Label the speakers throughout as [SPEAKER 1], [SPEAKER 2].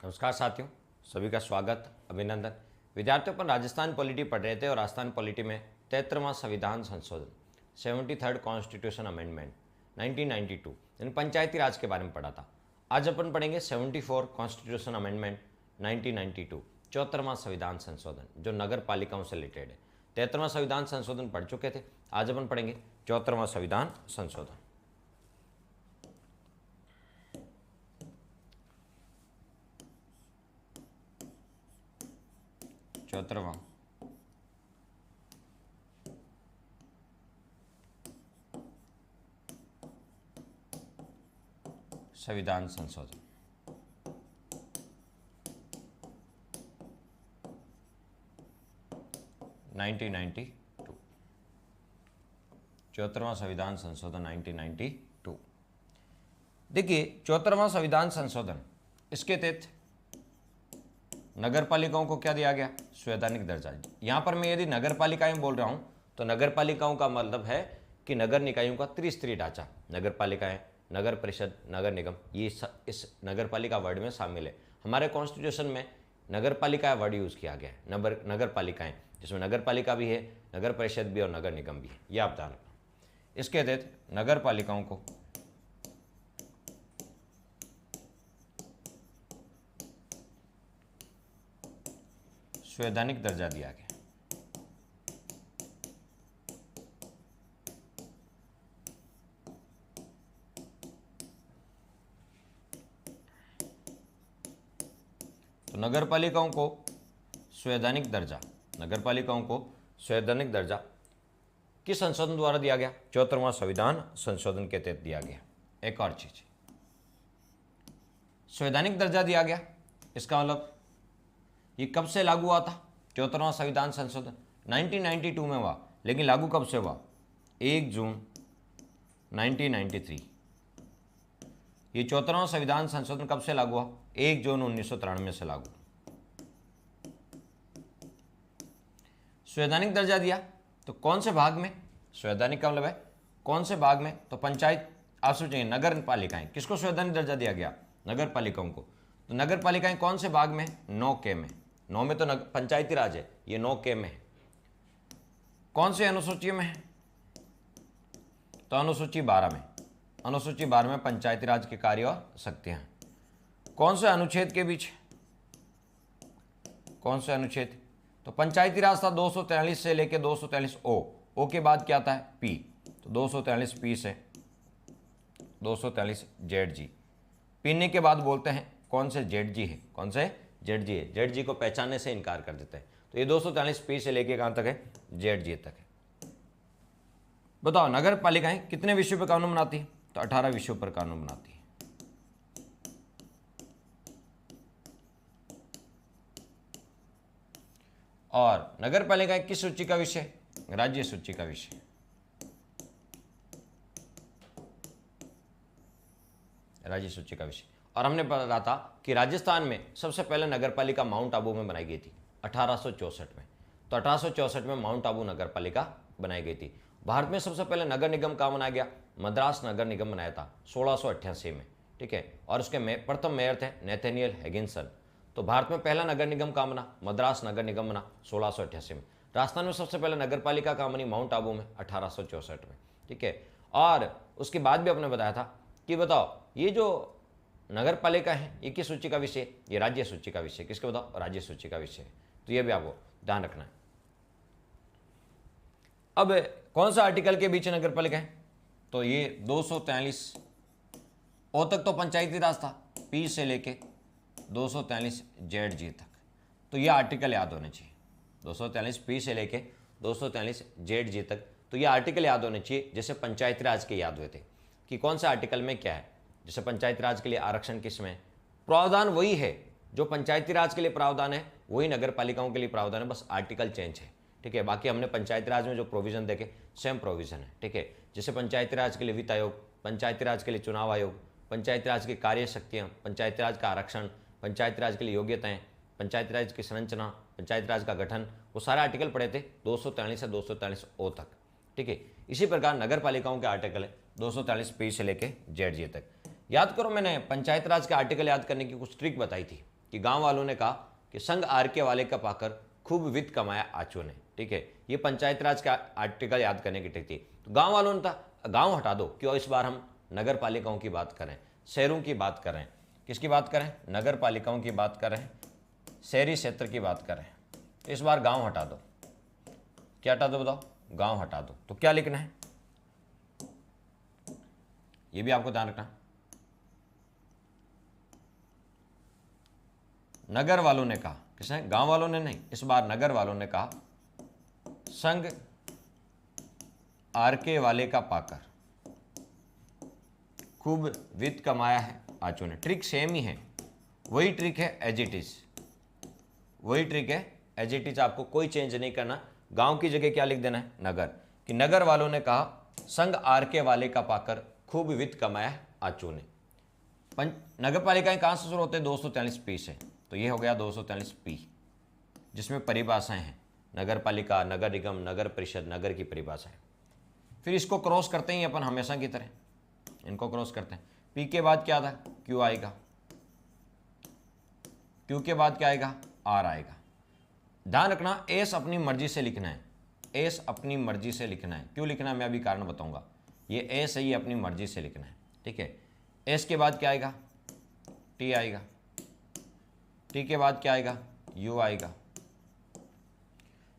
[SPEAKER 1] नमस्कार साथियों, सभी का स्वागत, अभिनंदन। विद्यार्थियों अपन राजस्थान पॉलिटी पढ़ रहे थे और राजस्थान पॉलिटी में 73वां संविधान संशोधन 73rd कॉन्स्टिट्यूशन अमेंडमेंट 1992 यानी पंचायती राज के बारे में पढ़ा था। आज अपन पढ़ेंगे 74 कॉन्स्टिट्यूशन अमेंडमेंट 1992 74वां संविधान संशोधन जो नगर पालिकाओं से रिलेटेड है। 73वां संविधान संशोधन पढ़ चुके थे, आज अपन पढ़ेंगे 74वां संविधान संशोधन। 74वां संविधान संशोधन। नाइनटीन 74वां संविधान संशोधन 1992। देखिए 74वां संविधान संशोधन, इसके तहत नगर पालिकाओं को क्या दिया गया? संवैधानिक दर्जा। यहां पर मैं यदि नगर पालिकाएं बोल रहा हूं तो नगर पालिकाओं का मतलब है कि नगर निकायों का त्रिस्तरीय ढांचा। नगर पालिकाएं, नगर परिषद, नगर निगम, ये इस नगर पालिका वर्ड में शामिल है। हमारे कॉन्स्टिट्यूशन में नगर पालिका वर्ड यूज किया गया है, नगर पालिकाएं, जिसमें नगर पालिका भी है, नगर परिषद भी और नगर निगम भी है, यह आप ध्यान रखना। इसके तहत नगर पालिकाओं को संवैधानिक दर्जा दिया गया। तो नगर पालिकाओं को संवैधानिक दर्जा, नगर पालिकाओं को संवैधानिक दर्जा किस संशोधन द्वारा दिया गया? 74वां संविधान संशोधन के तहत दिया गया। एक और चीज, संवैधानिक दर्जा दिया गया, इसका मतलब ये कब से लागू हुआ था? 74वां संविधान संशोधन 1992 में हुआ, लेकिन लागू कब से हुआ? 1 जून 1993। ये 74वां संविधान संशोधन कब से लागू हुआ? 1 जून 1993 से लागू। संवैधानिक दर्जा दिया तो कौन से भाग में? संवैधानिक का मतलब है कौन से भाग में? तो पंचायत, आप सोचेंगे नगर पालिकाएं, किसको संवैधानिक दर्जा दिया गया? नगर पालिकाओं को। तो नगर पालिकाएं कौन से भाग में? 9K में। 9 में तो पंचायती राज है, ये 9K में है। कौन से अनुसूची में है? तो अनुसूची 12 में। अनुसूची 12 में पंचायती राज के कार्य और शक्तियां हैं। कौन से अनुच्छेद के बीच? कौन से अनुच्छेद? तो पंचायती राज था 243 से लेके 243 ओ के बाद क्या आता है? पी। तो 243 पी से 243 ZG। पीने के बाद बोलते हैं कौन से? ZG है। कौन से? ZG है। ZG को पहचानने से इनकार कर देते हैं। तो ये 243 पी से लेके कहां तक है? ZG तक है। बताओ नगर पालिकाएं कितने विषयों पर कानून बनाती है? तो 18 विषयों पर कानून बनाती है। और नगर पालिकाएं किस सूची का विषय? राज्य सूची का विषय। राज्य सूची का विषय। और हमने पढ़ा था कि राजस्थान में सबसे पहले नगर पालिका माउंट आबू में बनाई गई थी 1864 में। तो 1864 में माउंट आबू नगर पालिका बनाई गई थी। भारत में सबसे पहले नगर निगम कहाँ बनाया गया? मद्रास नगर निगम बनाया था 1688 में, ठीक है। और उसके प्रथम मेयर थे नेथेनियल हिगिंसन। तो भारत में पहला नगर निगम कहाँ बना? मद्रास नगर निगम बना 1688 में। राजस्थान में सबसे पहले नगर पालिका कहाँ बनी? माउंट आबू में 1864 में, ठीक है। और उसके बाद भी आपने बताया था कि बताओ ये जो नगर पालिका है ये किस सूची का विषय? ये राज्य सूची का विषय। किसके बताओ? राज्य सूची का विषय। तो ये भी आपको ध्यान रखना है। अब कौन सा आर्टिकल के बीच नगर पालिका है? तो ये 243 ओ तक तो पंचायती राज था, पी से लेके 243 ZG तक। तो ये आर्टिकल याद होने चाहिए। 243 पी से लेके 243 ZG तक। तो ये आर्टिकल याद होने चाहिए, जैसे पंचायती राज के याद हुए थे कि कौन से आर्टिकल में क्या है। जैसे पंचायती राज के लिए आरक्षण किसमें? प्रावधान वही है जो पंचायती राज के लिए प्रावधान है, वही नगर पालिकाओं के लिए प्रावधान है, बस आर्टिकल चेंज है, ठीक है। बाकी हमने पंचायती राज में जो प्रोविजन देखे सेम प्रोविजन है, ठीक है। जैसे पंचायती राज के लिए वित्त आयोग, पंचायती राज के लिए चुनाव आयोग, पंचायती राज की कार्य शक्तियाँ, पंचायती राज का आरक्षण, पंचायती राज के लिए योग्यताएं, पंचायती राज की संरचना, पंचायती राज का गठन, वो सारे आर्टिकल पढ़े थे 243 से 243 ओ तक, ठीक है। इसी प्रकार नगर पालिकाओं के आर्टिकल है 243 पी से लेके जेड जी तक। याद करो, मैंने पंचायत राज के आर्टिकल याद करने की कुछ ट्रिक बताई थी। कि गांव वालों ने कहा कि संग आर के वाले का पाकर खूब वित्त कमाया आचो ने। ठीक है, ये पंचायत राज का आर्टिकल याद करने की ट्रिक थी। तो गांव वालों ने था, गांव हटा दो, क्यों इस बार हम नगर पालिकाओं की बात करें, शहरों की बात करें। किसकी बात करें? नगर पालिकाओं की बात करें, शहरी क्षेत्र की बात करें। तो इस बार गांव हटा दो। क्या हटा दो बताओ? गांव हटा दो। तो क्या लिखना है, ये भी आपको ध्यान रखना। नगर वालों ने कहा, किसने? गांव वालों ने नहीं, इस बार नगर वालों ने कहा संग आरके वाले का पाकर खूब वित्त कमाया है आचो ने। ट्रिक सेम ही है, वही ट्रिक है एज इट इज, वही ट्रिक है एज इट इज, आपको कोई चेंज नहीं करना। गांव की जगह क्या लिख देना है? नगर। कि नगर वालों ने कहा संग आरके वाले का पाकर खूब वित्त कमाया है आचो ने। नगर पालिकाएं कहां से शुरू होते हैं? 243 पी से। तो ये हो गया 243 पी, जिसमें परिभाषाएं हैं, नगर पालिका, नगर निगम, नगर परिषद, नगर की परिभाषाएं। फिर इसको क्रॉस करते ही अपन हमेशा की तरह इनको क्रॉस करते हैं। पी के बाद क्या था? क्यू आएगा, क्यू के बाद क्या आएगा? आर आएगा। ध्यान रखना, एस अपनी मर्जी से लिखना है, एस अपनी मर्जी से लिखना है। क्यों लिखना है मैं अभी कारण बताऊंगा। ये एस है, ये अपनी मर्जी से लिखना है। ठीक है, एस के बाद क्या आएगा? टी आएगा, टी के बाद क्या आएगा? यू आएगा,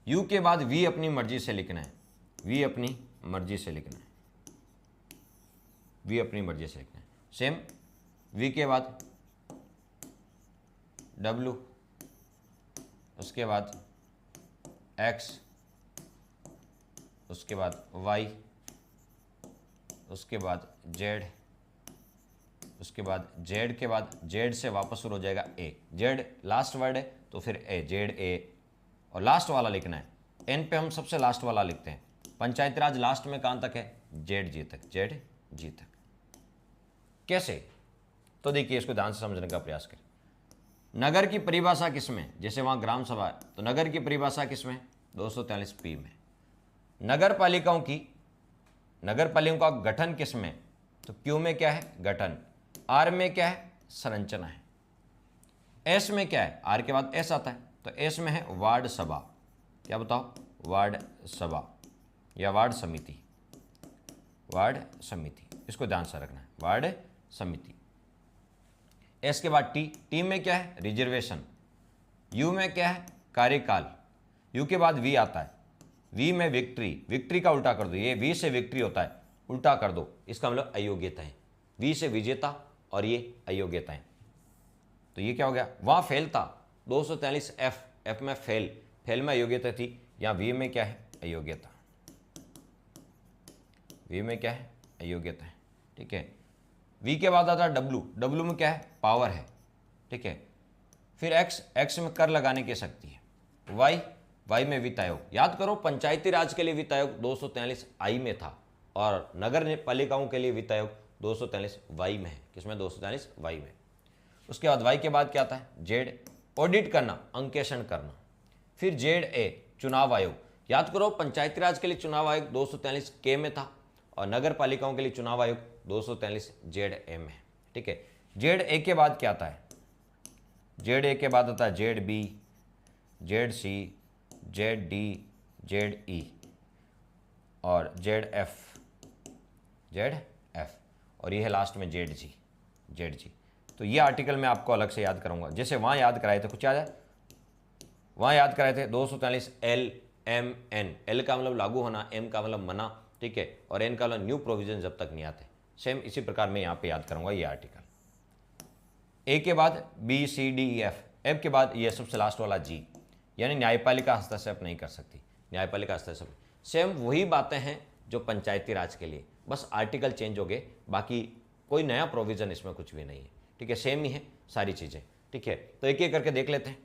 [SPEAKER 1] यू के बाद वी अपनी मर्जी से लिखना है, वी अपनी मर्जी से लिखना है, वी अपनी मर्जी से लिखना है। सेम वी के बाद डब्ल्यू, उसके बाद एक्स, उसके बाद वाई, उसके बाद जेड, उसके बाद जेड के बाद जेड से वापस शुरू हो जाएगा ए। जेड लास्ट वर्ड है तो फिर ए, जेड ए, और लास्ट वाला लिखना है। एन पे हम सबसे लास्ट वाला लिखते हैं। पंचायती राज लास्ट में कहां तक है? जेड जी तक, जेड जी तक। कैसे? तो देखिए, इसको ध्यान से समझने का प्रयास करें। नगर की परिभाषा किसमें? जैसे वहां ग्राम सभा है, तो नगर की परिभाषा किसमें? 243 पी में। नगर पालिकाओं का गठन किसमें? तो क्यू में क्या है? गठन। आर में क्या है? संरचना है। एस में क्या है? आर के बाद एस आता है, तो एस में है वार्ड सभा। क्या बताओ? वार्ड सभा या वार्ड समिति, वार्ड समिति, इसको ध्यान से रखना है, वार्ड समिति। एस के बाद टी, टी में क्या है? रिजर्वेशन। यू में क्या है? कार्यकाल। यू के बाद वी आता है, वी में विक्ट्री, विक्ट्री का उल्टा कर दो, ये वी से विक्ट्री होता है, उल्टा कर दो, इसका मतलब अयोग्यताएं। वी से विजेता और ये अयोग्यताएं। तो ये क्या हो गया? वहां फेल था 243 एफ, एफ में फेल, फेल में अयोग्यता थी, यहां वी में क्या है? अयोग्यता, वी में क्या है? अयोग्यता है। ठीक है, वी के बाद आता है डब्ल्यू, डब्ल्यू में क्या है? पावर है। ठीक है, फिर एक्स, एक्स में कर लगाने की शक्ति है। वाई, वाई में वित्त आयोग। याद करो, पंचायती राज के लिए वित्त आयोग 243 आई में था और नगर पालिकाओं के लिए वित्त आयोग 243 वाई में है। किसमें? 243 वाई में। उसके बाद वाई के बाद क्या आता है? जेड, ऑडिट करना, अंकेक्षण करना। फिर जेड ए, चुनाव आयोग। याद करो, पंचायती राज के लिए चुनाव आयोग 243 के में था और नगर पालिकाओं के लिए चुनाव आयोग 243 जेड ए में है। ठीक है, जेड ए के बाद क्या आता है? जेड ए के बाद आता है Z B, Z C, Z D, Z E और जेड एफ, जेड एफ, और ये है लास्ट में जेड जी, जेड जी। तो ये आर्टिकल मैं आपको अलग से याद कराऊंगा। जैसे वहां याद कराए थे, कुछ याद है? वहां याद कराए थे 243 एल एम एन, एल का मतलब लागू होना, एम का मतलब मना। ठीक है, और एन का मतलब न्यू प्रोविजन जब तक नहीं आते। सेम इसी प्रकार मैं यहाँ पे याद करूंगा ये आर्टिकल। ए के बाद B C D E F, F के बाद ये सबसे लास्ट वाला जी, यानी न्यायपालिका हस्तक्षेप नहीं कर सकती, न्यायपालिका हस्तक्षेप। सेम वही बातें हैं जो पंचायती राज के लिए, बस आर्टिकल चेंज हो गए, बाकी कोई नया प्रोविजन इसमें कुछ भी नहीं है। ठीक है, सेम ही है सारी चीजें। ठीक है, तो एक एक करके देख लेते हैं।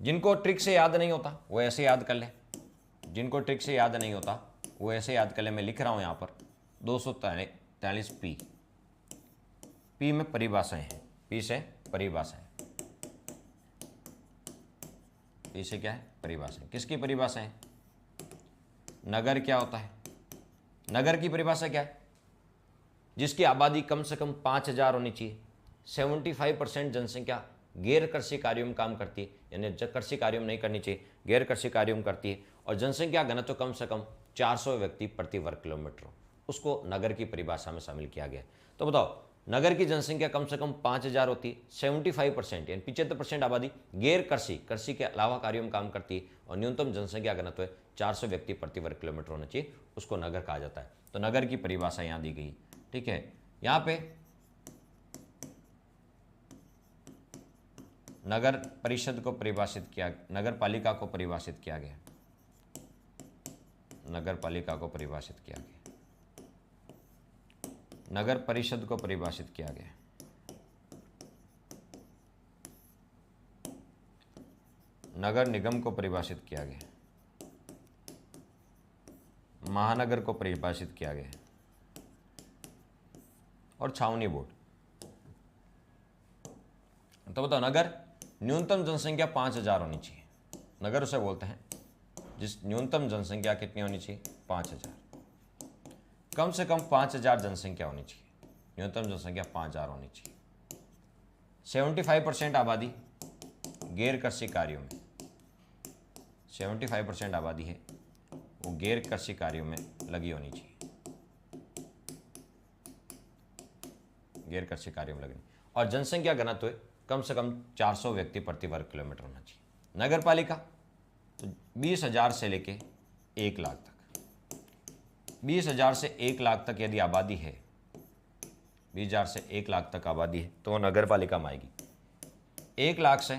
[SPEAKER 1] जिनको ट्रिक से याद नहीं होता वो ऐसे याद कर ले, जिनको ट्रिक से याद नहीं होता वो ऐसे याद कर ले। मैं लिख रहा हूं यहां पर 243 पी, पी में परिभाषाएं हैं, पी से परिभाषाएं, पी से क्या है? परिभाषाएं। किसकी परिभाषाएं? नगर क्या होता है? नगर की परिभाषा क्या है? जिसकी आबादी कम से कम 5000 होनी चाहिए, 75% जनसंख्या गैर कृषि कार्यों में काम करती है, यानी कृषि कार्यों में नहीं करनी चाहिए, गैर कृषि कार्यों में करती है, और जनसंख्या घनत्व कम से कम 400 व्यक्ति प्रति वर्ग किलोमीटर हो, उसको नगर की परिभाषा में शामिल किया गया। तो बताओ, नगर की जनसंख्या कम से कम 5000 होती है, 75% यानी 75% आबादी गैर कृषि के अलावा कार्यों में काम करती है, और न्यूनतम जनसंख्या घनत्व 400 व्यक्ति प्रति वर्ग किलोमीटर होना चाहिए, उसको नगर कहा जाता है। तो नगर की परिभाषा यहाँ दी गई। ठीक है, यहाँ पे नगर परिषद को परिभाषित किया, नगर पालिका को परिभाषित किया गया, नगर पालिका को परिभाषित किया गया, नगर परिषद को परिभाषित किया गया, नगर निगम को परिभाषित किया गया, महानगर को परिभाषित किया गया, और छावनी बोर्ड। तो बताओ, नगर न्यूनतम जनसंख्या 5000 होनी चाहिए, नगर उसे बोलते हैं जिस न्यूनतम जनसंख्या कितनी होनी चाहिए, 5000, कम से कम 5000 जनसंख्या होनी चाहिए, न्यूनतम जनसंख्या 5000 होनी चाहिए। 75% आबादी गैर कृषि कार्यों में, 75% आबादी है वो गैर कृषि कार्यों में लगी होनी चाहिए, गैर कृषि कार्यों में लगनी, और जनसंख्या घनत्व कम से कम 400 व्यक्ति प्रति वर्ग किलोमीटर होना चाहिए। नगर पालिका तो 20,000 से लेके 1 लाख तक, 20,000 से 1 लाख तक यदि आबादी है, 20,000 से 1 लाख तक आबादी है तो वो नगर पालिका में आएगी। 1 लाख से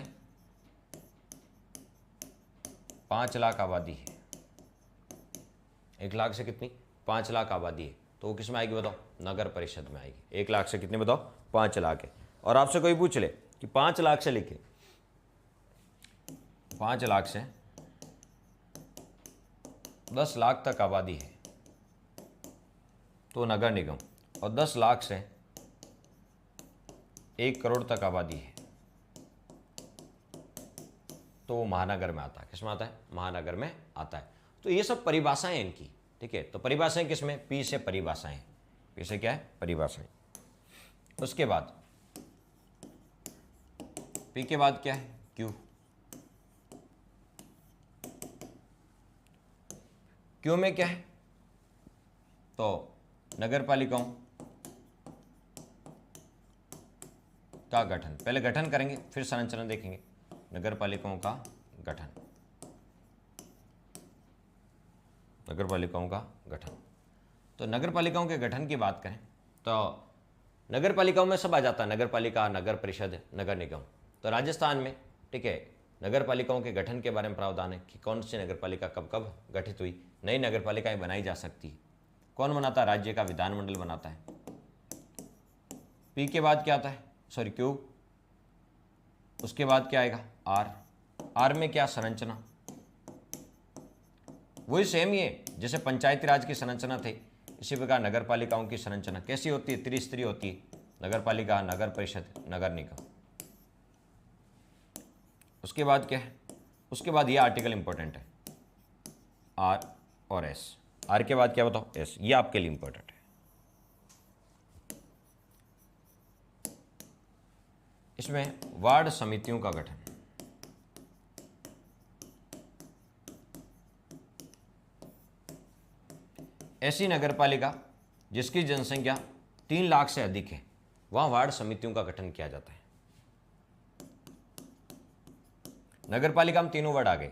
[SPEAKER 1] 5 लाख आबादी है, 1 लाख से कितनी, 5 लाख आबादी है, तो वो किस में आएगी बताओ, नगर परिषद में आएगी। 1 लाख से कितनी बताओ, 5 लाख है। और आपसे कोई पूछ ले कि 5 लाख से लेके 5 लाख से 10 लाख तक आबादी है तो नगर निगम, और 10 लाख से 1 करोड़ तक आबादी है तो वो महानगर में आता है। किस में आता है, महानगर में आता है। तो ये सब परिभाषाएं इनकी। ठीक है, तो परिभाषाएं किसमें, पी से परिभाषाएं, पी से क्या है, परिभाषाएं। उसके बाद पी के बाद क्या है, क्यू। क्यू में क्या है, तो नगर पालिकाओं का गठन, पहले गठन करेंगे फिर संरचना देखेंगे। नगर पालिकाओं का गठन, नगर पालिकाओं का गठन। तो नगर पालिकाओं के गठन की बात करें तो नगर पालिकाओं में सब आ जाता है, नगर पालिका, नगर परिषद, नगर निगम। तो राजस्थान में, ठीक है, नगर पालिकाओं के गठन के बारे में प्रावधान है कि कौन सी नगर पालिका कब कब गठित हुई, नई नगर पालिकाएं बनाई जा सकती है। कौन बनाता है, राज्य का विधानमंडल बनाता है। पी के बाद क्या आता है, सॉरी क्यू, उसके बाद क्या आएगा, आर। आर में क्या, संरचना, वही सेम ही है जैसे पंचायती राज की संरचना थे, इसी प्रकार नगर पालिकाओं की संरचना कैसी होती है, त्रिस्तरीय होती है, नगर पालिका, नगर परिषद, नगर निगम। उसके बाद क्या है, उसके बाद ये आर्टिकल इंपॉर्टेंट है, आर और एस। आर के बाद क्या बताओ, एस, ये आपके लिए इंपॉर्टेंट है। इसमें वार्ड समितियों का गठन, ऐसी नगरपालिका जिसकी जनसंख्या 3 लाख से अधिक है वहां वार्ड समितियों का गठन किया जाता है। नगरपालिका में तीनों वर्ड आ गए।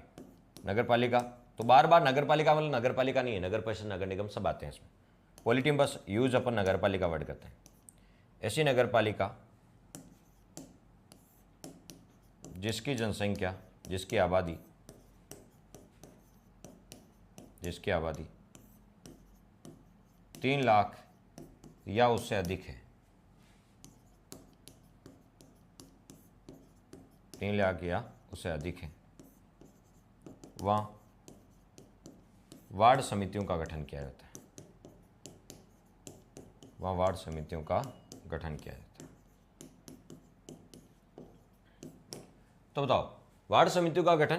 [SPEAKER 1] नगरपालिका तो बार बार नगरपालिका मतलब नगरपालिका नहीं है, नगर परिषद, नगर निगम सब आते हैं इसमें। पॉलिटिम बस यूज अपन नगरपालिका वर्ड करते हैं। ऐसी नगरपालिका जिसकी जनसंख्या, जिसकी आबादी 3 लाख या उससे अधिक है, 3 लाख या उससे अधिक है, वहाँ वार्ड समितियों का गठन किया जाता है। वहाँ वार्ड समितियों का गठन किया जाता है। तो बताओ वार्ड समितियों का गठन,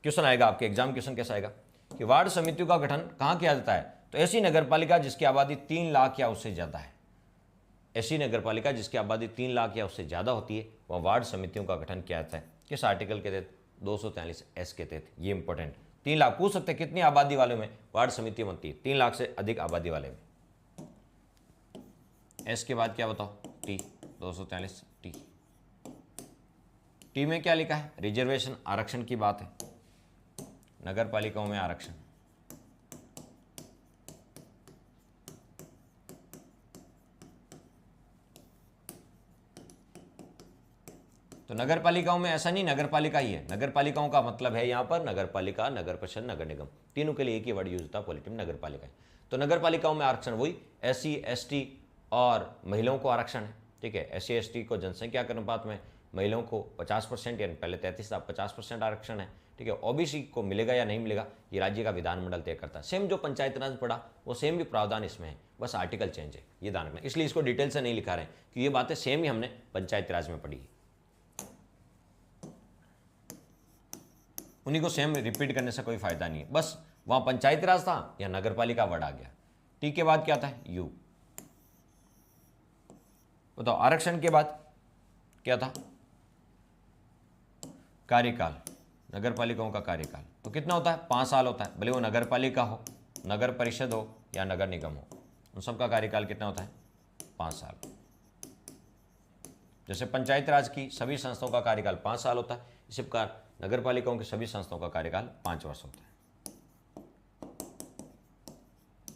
[SPEAKER 1] क्वेश्चन आएगा आपके एग्जाम, क्वेश्चन कैसा आएगा कि वार्ड समितियों का गठन कहाँ किया जाता है, तो ऐसी नगरपालिका जिसकी आबादी 3 लाख या उससे ज़्यादा है। ऐसी नगरपालिका जिसकी आबादी 3 लाख या उससे ज़्यादा होती है वह वार्ड समितियों का गठन किया जाता है। किस आर्टिकल के तहत? 243 के तहत। ये इंपॉर्टेंट। 3 लाख पूछ सकते हैं कितनी आबादी वाले में वार्ड समिति बनती है? 3 लाख से अधिक आबादी वाले में। एस के बाद क्या बताओ? टी। 243 टी। टी में क्या लिखा है? रिजर्वेशन, आरक्षण की बात है। नगर पालिकाओं में आरक्षण। तो नगर पालिकाओं में ऐसा नहीं नगर पालिका ही है, नगर पालिकाओं का मतलब है यहाँ पर नगर पालिका, नगर परिषद, नगर निगम, तीनों के लिए एक ही वर्ड यूज होता है पॉलिटिक नगर पालिका। तो नगर पालिकाओं में आरक्षण वही SC ST और महिलाओं को आरक्षण है। ठीक है, SC ST को जनसंख्या के अनुपात में, महिलाओं को 50%, यानी पहले 33 था 50% आरक्षण है। ठीक है, OBC को मिलेगा या नहीं मिलेगा ये राज्य का विधानमंडल तय करता है। सेम जो पंचायत राज पड़ा वो सेम भी प्रावधान इसमें है, बस आर्टिकल चेंज है, ये ध्यान रखना। इसलिए इसको डिटेल से नहीं लिखा रहे कि ये बातें सेम ही हमने पंचायत राज में पढ़ी है, उन्हीं को सेम रिपीट करने से कोई फायदा नहीं है। बस वहां पंचायत राज था या नगर पालिका वर्ड आ गया। टी के बाद क्या था? यू। बताओ आरक्षण के बाद क्या था? कार्यकाल, नगर पालिकाओं का कार्यकाल। तो कितना होता है? 5 साल होता है, भले वो नगर पालिका हो, नगर परिषद हो या नगर निगम हो, उन सबका कार्यकाल कितना होता है? 5 साल। जैसे पंचायत राज की सभी संस्थाओं का कार्यकाल 5 साल होता है, इसी प्रकार नगर पालिकाओं की सभी संस्थाओं का कार्यकाल 5 वर्ष होता है।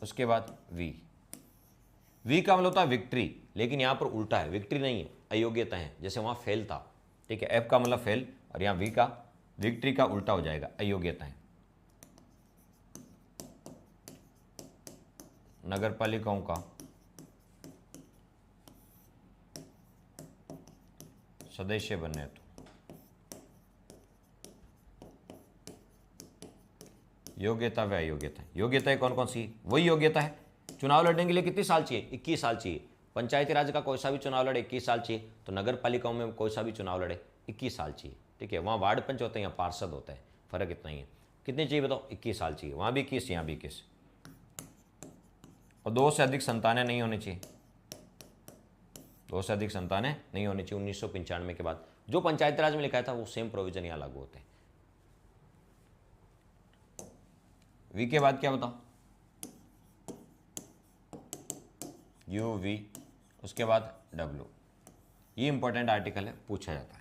[SPEAKER 1] उसके बाद वी। वी का मतलब होता है विक्ट्री, लेकिन यहां पर उल्टा है, विक्ट्री नहीं है, अयोग्यता है। जैसे वहां फेल था, ठीक है, एफ का मतलब फेल, और यहां वी का विक्ट्री का उल्टा हो जाएगा, अयोग्यताएं। नगर पालिकाओं का सदस्य बनने हेतु योग्यता व अयोग्यता। योग्यता कौन कौन सी? वही योग्यता है, चुनाव लड़ने के लिए कितनी साल चाहिए? 21 साल चाहिए। पंचायती राज का कोई सा भी चुनाव लड़े 21 साल चाहिए, तो नगर पालिकाओं में कोई सा भी चुनाव लड़े 21 साल चाहिए। ठीक है, वहाँ वार्ड पंच होते हैं, यहाँ पार्षद होता है, फर्क इतना ही है। कितने चाहिए बताओ? 21 साल चाहिए। वहाँ भी 21, यहाँ भी 21, और 2 से अधिक संतानें नहीं होनी चाहिए, 2 से अधिक संतानें नहीं होनी चाहिए। 1995 के बाद जो पंचायती राज में लिखा था वो सेम प्रोविजन यहाँ लागू होते हैं। वी के बाद क्या बताओ? यू वी, उसके बाद डब्ल्यू। ये इंपॉर्टेंट आर्टिकल है, पूछा जाता है।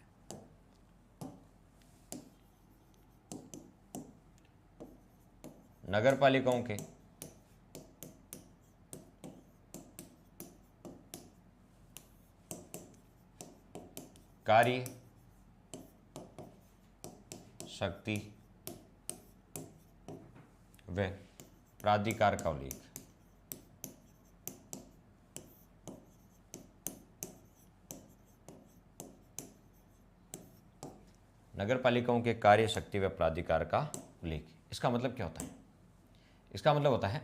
[SPEAKER 1] नगर पालिकाओं के कार्य, शक्ति व प्राधिकार का उल्लेख। नगर पालिकाओं के कार्य, शक्ति व प्राधिकार का उल्लेख। इसका मतलब क्या होता है? इसका मतलब होता है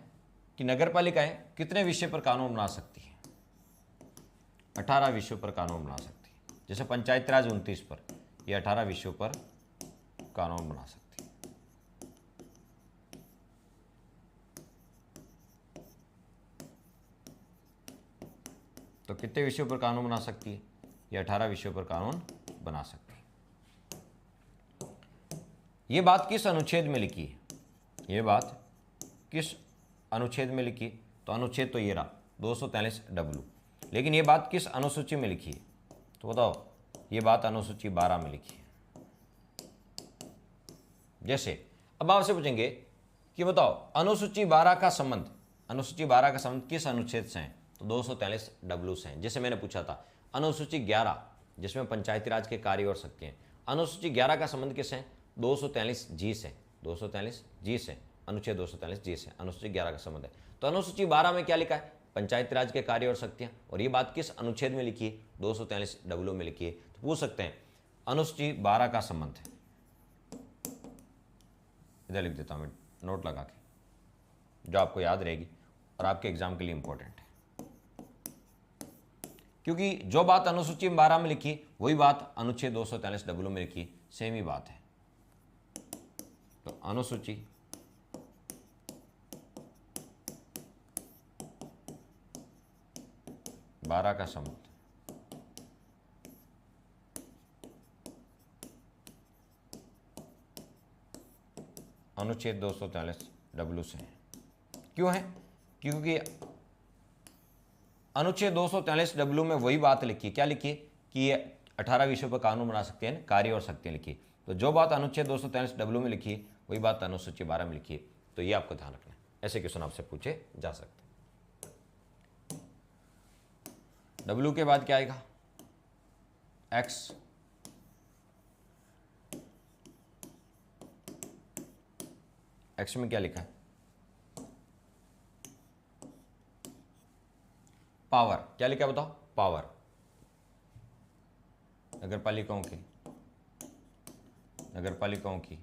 [SPEAKER 1] कि नगर पालिकाएं कितने विषय पर कानून बना सकती है? 18 विषयों पर कानून बना सकती है। जैसे पंचायत राज 29 पर, ये 18 विषयों पर कानून बना सकती है। तो कितने विषयों पर कानून बना सकती है? ये 18 विषयों पर कानून बना सकती है। ये बात किस अनुच्छेद में लिखी है? ये बात किस अनुच्छेद में लिखी? तो अनुच्छेद तो ये रहा 243W, लेकिन ये बात किस अनुसूची में लिखी है? तो बताओ, ये बात अनुसूची 12 में लिखी है। जैसे अब आपसे पूछेंगे कि बताओ अनुसूची 12 का संबंध, अनुसूची 12 का संबंध किस अनुच्छेद से है? तो 243W से है। जैसे मैंने पूछा था अनुसूची 11 जिसमें पंचायती राज के कार्य और शक्ति हैं, अनुसूची 11 का संबंध किससे है? 243G से, 243G से, अनुच्छेद 243G से अनुसूची 11 का संबंध है। तो अनुसूची 12 में क्या लिखा है? पंचायती राज के कार्य और शक्तियां, और ये बात किस अनुच्छेद में लिखी है? 243W में लिखी है। तो पूछ सकते हैं अनुसूची 12 का संबंध है, इधर लिख देता हूं मैं नोट लगा के, जो आपको याद रहेगी और आपके एग्जाम के लिए इंपॉर्टेंट है, क्योंकि जो बात अनुसूची 12 में लिखी वही बात अनुच्छेद 243W में लिखी, सेम ही बात है। तो अनुसूची 12 12 का समुद्र, अनुच्छेद 243 डब्ल्यू से है। क्यों है? क्योंकि अनुच्छेद 243 डब्ल्यू में वही बात लिखी, क्या लिखी कि ये 18 विषयों पर कानून बना सकते हैं, कार्य और शक्तियाँ लिखी। तो जो बात अनुच्छेद 243 डब्ल्यू में लिखी वही बात अनुसूची 12 में लिखी है। तो ये आपको ध्यान रखना है, ऐसे क्वेश्चन आपसे पूछे जा सकते हैं। डब्ल्यू के बाद क्या आएगा? एक्स, एक्स में क्या लिखा है? पावर। क्या लिखा है बताओ? पावर। नगरपालिकाओं की, नगरपालिकाओं की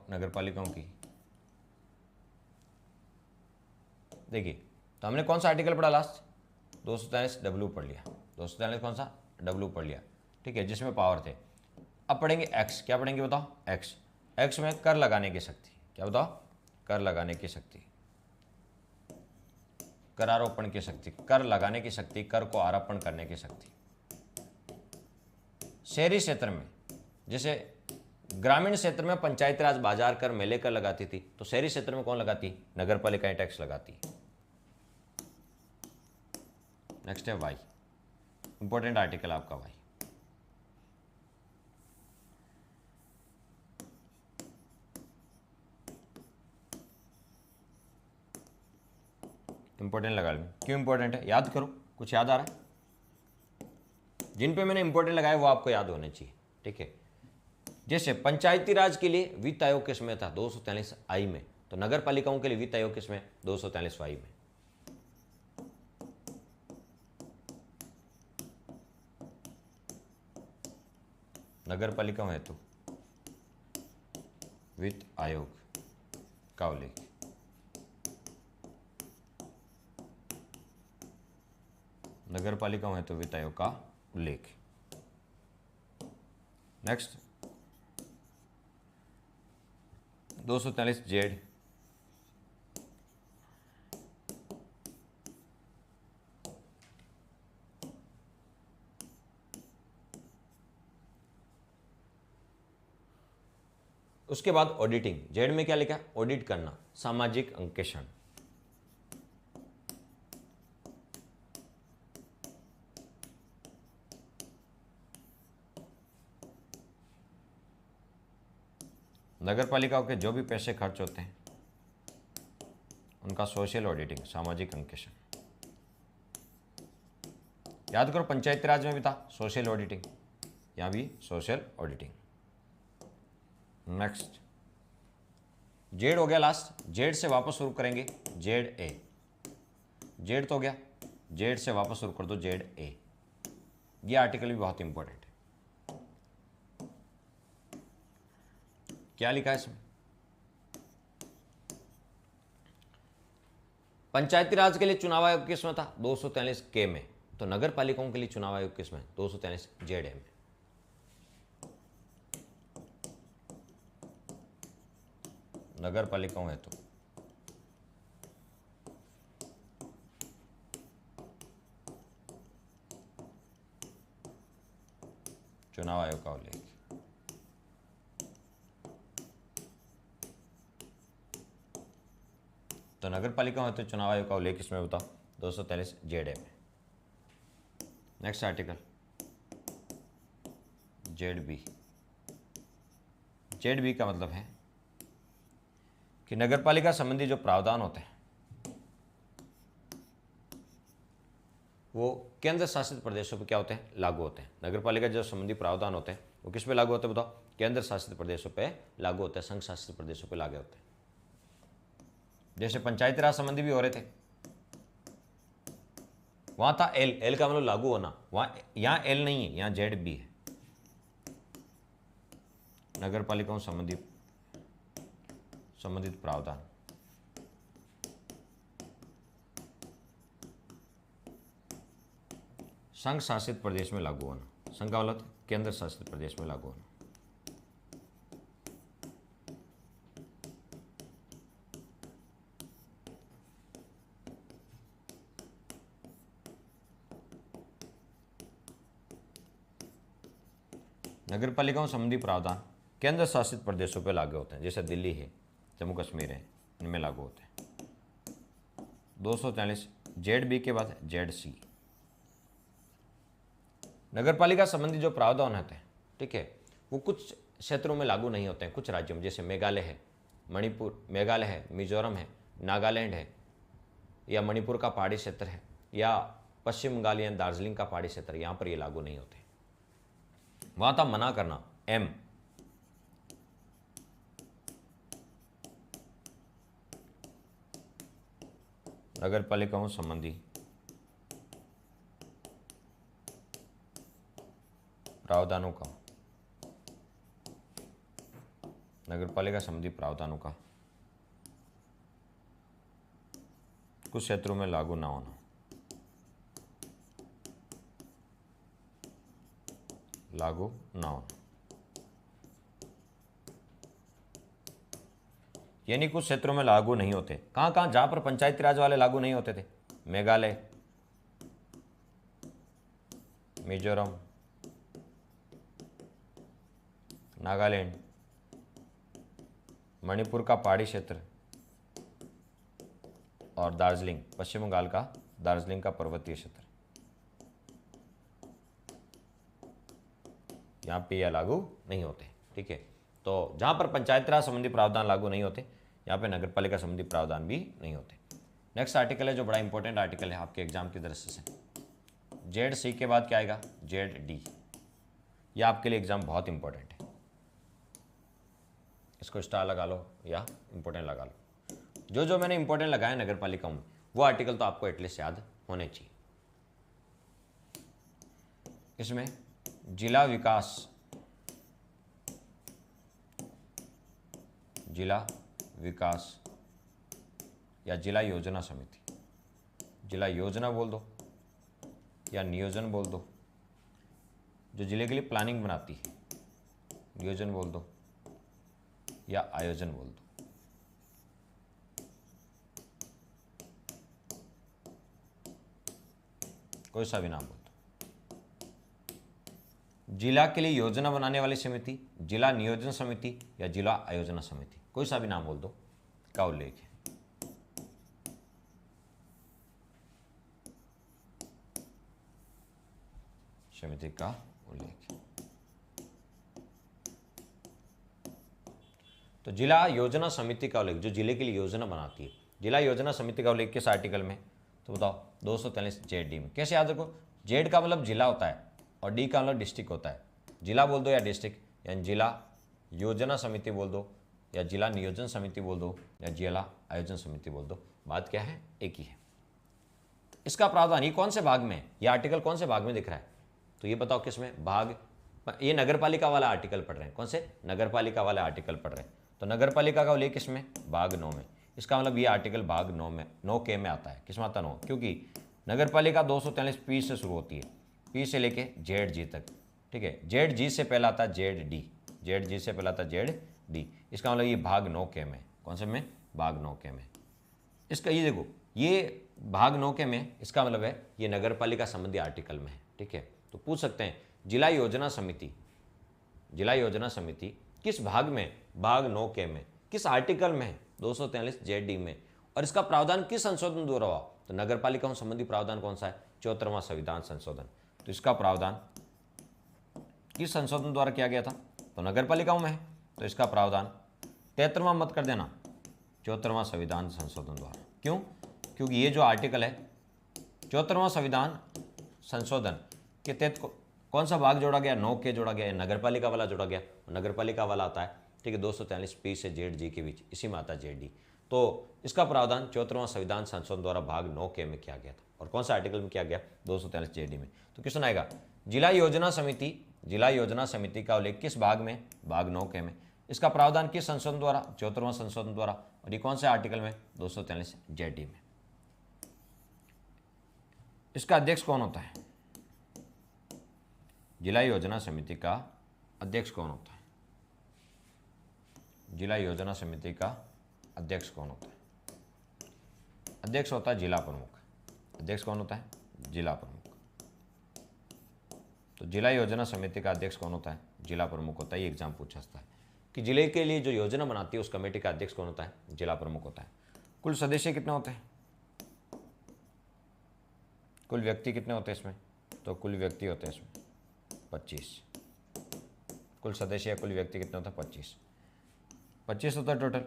[SPEAKER 1] नगरपालिकाओं की। देखिए, तो हमने कौन सा आर्टिकल पढ़ा लास्ट? 243 डब्ल्यू पढ़ लिया। 243 कौन सा? डब्ल्यू पढ़ लिया, ठीक है, जिसमें पावर थे। अब पढ़ेंगे एक्स। क्या पढ़ेंगे बताओ? एक्स। एक्स में कर लगाने की शक्ति। क्या बताओ? कर लगाने की शक्ति, करारोपण की शक्ति, कर लगाने की शक्ति, कर को आरोपण करने की शक्ति। शहरी क्षेत्र में, जैसे ग्रामीण क्षेत्र में पंचायती राज बाजार कर मेले कर लगाती थी, तो शहरी क्षेत्र में कौन लगाती? नगरपालिकाएं टैक्स लगाती। नेक्स्ट है वाई, इंपॉर्टेंट आर्टिकल आपका वाई। इंपॉर्टेंट लगा लो। क्यों इंपॉर्टेंट है? याद करो, कुछ याद आ रहा है? जिन पे मैंने इंपॉर्टेंट लगाया वो आपको याद होने चाहिए, ठीक है। जैसे पंचायती राज के लिए वित्त आयोग किस में था? 243 आई में। तो नगर पालिकाओं के लिए वित्त आयोग किस में? 243 वाई में। नगर पालिकाओं हेतु वित्त आयोग का उल्लेख। नगर पालिकाओं हेतु वित्त आयोग का उल्लेख। नेक्स्ट 243 जेड, उसके बाद ऑडिटिंग। जेड में क्या लिखा है? ऑडिट करना, सामाजिक अंकेक्षण। नगर पालिकाओं के जो भी पैसे खर्च होते हैं उनका सोशल ऑडिटिंग, सामाजिक अंकेक्षण। याद करो, पंचायती राज में भी था सोशल ऑडिटिंग, यहां भी सोशल ऑडिटिंग। नेक्स्ट जेड हो गया लास्ट। जेड से वापस शुरू करेंगे जेड ए। जेड तो हो गया, जेड से वापस शुरू कर दो जेड ए। ये आर्टिकल भी बहुत इंपॉर्टेंट है। क्या लिखा है इसमें? पंचायती राज के लिए चुनाव आयोग किसमें था? 243 के में। तो नगर पालिकाओं के लिए चुनाव आयोग किसमें? 243 जेड ए में। नगर पालिकाओं हेतु चुनाव आयोग का उल्लेख। तो नगर पालिकाओं हेतु चुनाव आयोग का उल्लेख किसमें बताओ? 243 जेड ए में। Next article Z B. Z B का मतलब है कि नगरपालिका संबंधी जो प्रावधान होते हैं वो केंद्र शासित प्रदेशों पर क्या होते हैं? लागू होते हैं। नगरपालिका जो संबंधी प्रावधान होते हैं वो किस पे लागू होते हैं बताओ? केंद्र शासित प्रदेशों पे लागू होते हैं, संघ शासित प्रदेशों पे लागू होते हैं। जैसे पंचायती राज संबंधी भी हो रहे थे, वहां था एल, एल का मतलब लागू होना, वहां यहां एल नहीं है, यहां जेड बी है। नगरपालिकाओं संबंधित प्रावधान। संघ शासित प्रदेश में लागू होना, संघ का मतलब केंद्र शासित प्रदेश में लागू होना। नगर पालिकाओं संबंधी प्रावधान केंद्र शासित प्रदेशों पर लागू होते हैं, जैसे दिल्ली है, जम्मू कश्मीर है, इनमें लागू होते हैं। 243 जेड बी के बाद जेड सी। नगर पालिका संबंधी जो प्रावधान होते हैं, ठीक है, वो कुछ क्षेत्रों में लागू नहीं होते हैं, कुछ राज्यों में, जैसे मेघालय है, मणिपुर, मेघालय है, मिजोरम है, नागालैंड है, या मणिपुर का पहाड़ी क्षेत्र है, या पश्चिम बंगाल या दार्जिलिंग का पहाड़ी क्षेत्र, यहाँ पर ये लागू नहीं होते। वहाँ था मना करना, एम। नगर पालिकाओं संबंधी प्रावधानों का, नगर पालिका संबंधी प्रावधानों का कुछ क्षेत्रों में लागू ना होना, लागू ना होना, यानी कुछ क्षेत्रों में लागू नहीं होते। कहां कहां? जहां पर पंचायती राज वाले लागू नहीं होते थे, मेघालय, मिजोरम, नागालैंड, मणिपुर का पहाड़ी क्षेत्र और दार्जिलिंग, पश्चिम बंगाल का दार्जिलिंग का पर्वतीय क्षेत्र, यहाँ पे यह लागू नहीं होते। ठीक है, तो जहां पर पंचायती राज संबंधी प्रावधान लागू नहीं होते, यहाँ पे नगर पालिका संबंधी प्रावधान भी नहीं होते। नेक्स्ट आर्टिकल है जो बड़ा इंपॉर्टेंट आर्टिकल है आपके एग्जाम की दृष्टि से, जेड सी के बाद क्या आएगा? Z D. यह आपके लिए एग्जाम बहुत इंपॉर्टेंट है, इसको स्टार लगा लो या इंपॉर्टेंट लगा लो। जो जो मैंने इंपॉर्टेंट लगाया नगर पालिकाओं में, वो आर्टिकल तो आपको एटलीस्ट याद होने चाहिए। इसमें जिला विकास, जिला विकास या जिला योजना समिति, जिला योजना बोल दो या नियोजन बोल दो, जो जिले के लिए प्लानिंग बनाती है, नियोजन बोल दो या आयोजन बोल दो। कोई सा भी नाम बोल दो। जिला के लिए योजना बनाने वाली समिति, जिला नियोजन समिति या जिला आयोजना समिति, कोई सा भी नाम बोल दो, का उल्लेख है। समिति का उल्लेख है। तो जिला योजना समिति का उल्लेख, जो जिले के लिए योजना बनाती है, जिला योजना समिति का उल्लेख किस आर्टिकल में? तो बताओ 243 जेड डी में। कैसे याद रखो? जेड का मतलब जिला होता है और डी का मतलब डिस्ट्रिक्ट होता है। जिला बोल दो या डिस्ट्रिक्ट, यानी जिला योजना समिति बोल दो या जिला नियोजन समिति बोल दो या जिला आयोजन समिति बोल दो, बात क्या है? एक ही है। इसका प्रावधान ये कौन से भाग में है? ये आर्टिकल कौन से भाग में दिख रहा है? तो ये बताओ किसमें? भाग, ये नगर पालिका वाला आर्टिकल पढ़ रहे हैं। कौन से? नगर पालिका वाला आर्टिकल पढ़ रहे हैं। तो नगर पालिका का उल्लेख किसमें? भाग 9 में। इसका मतलब ये आर्टिकल भाग 9 में, 9 के में आता है। किस में आता? 9, क्योंकि नगर पालिका 243 पी से शुरू होती है, पी से लेके जेड जी तक। ठीक है, जेड जी से पहला आता है जेड डी, जेड जी से पहला आता है जेड डी। इसका मतलब ये भाग 9 के में। कौन से में? भाग 9 के में। इसका ये देखो, ये भाग 9 के में, इसका मतलब है ये नगर पालिका संबंधी आर्टिकल में है। ठीक है, तो पूछ सकते हैं जिला योजना समिति, जिला योजना समिति किस भाग में? भाग 9 के में। किस आर्टिकल में है? 243 जेड डी में। और इसका प्रावधान किस संशोधन द्वारा हुआ? तो नगर पालिकाओं संबंधी प्रावधान कौन सा है? 74वां संविधान संशोधन। तो इसका प्रावधान किस संशोधन द्वारा किया गया था? तो नगर पालिकाओं में है, तो इसका प्रावधान 73वां मत कर देना, 74वां संविधान संशोधन द्वारा। क्यों? क्योंकि ये जो आर्टिकल है 74वां संविधान संशोधन के तहत कौन सा भाग जोड़ा गया? 9 के जोड़ा गया, नगर पालिका वाला जोड़ा गया। नगर पालिका वाला आता है, ठीक है, 243 पी से जेड जी के बीच, इसी में आता है जेड डी। तो इसका प्रावधान 74वां संविधान संशोधन द्वारा भाग 9 के में किया गया था। और कौन सा आर्टिकल में किया गया? 243 जेड डी में। तो क्वेश्चन आएगा जिला योजना समिति, जिला योजना समिति का उल्लेख किस भाग में? भाग 9 के में। इसका प्रावधान किस संशोधन द्वारा? 74वां संशोधन द्वारा। और ये कौन से आर्टिकल में? 243 जेड डी में। इसका अध्यक्ष कौन होता है? जिला योजना समिति का अध्यक्ष कौन होता है? जिला योजना समिति का अध्यक्ष कौन होता है? अध्यक्ष होता है जिला प्रमुख। अध्यक्ष कौन होता है? जिला प्रमुख। तो जिला योजना समिति का अध्यक्ष कौन होता है? जिला प्रमुख होता है। ये एग्जाम पूछा जाता है कि जिले के लिए जो योजना बनाती है उस कमेटी का अध्यक्ष कौन होता है? जिला प्रमुख होता है। कुल सदस्य कितने होते हैं? कुल व्यक्ति कितने होते हैं इसमें? तो कुल व्यक्ति होते हैं इसमें 25। कुल सदस्य या कुल व्यक्ति कितने होते हैं? 25 होता है टोटल।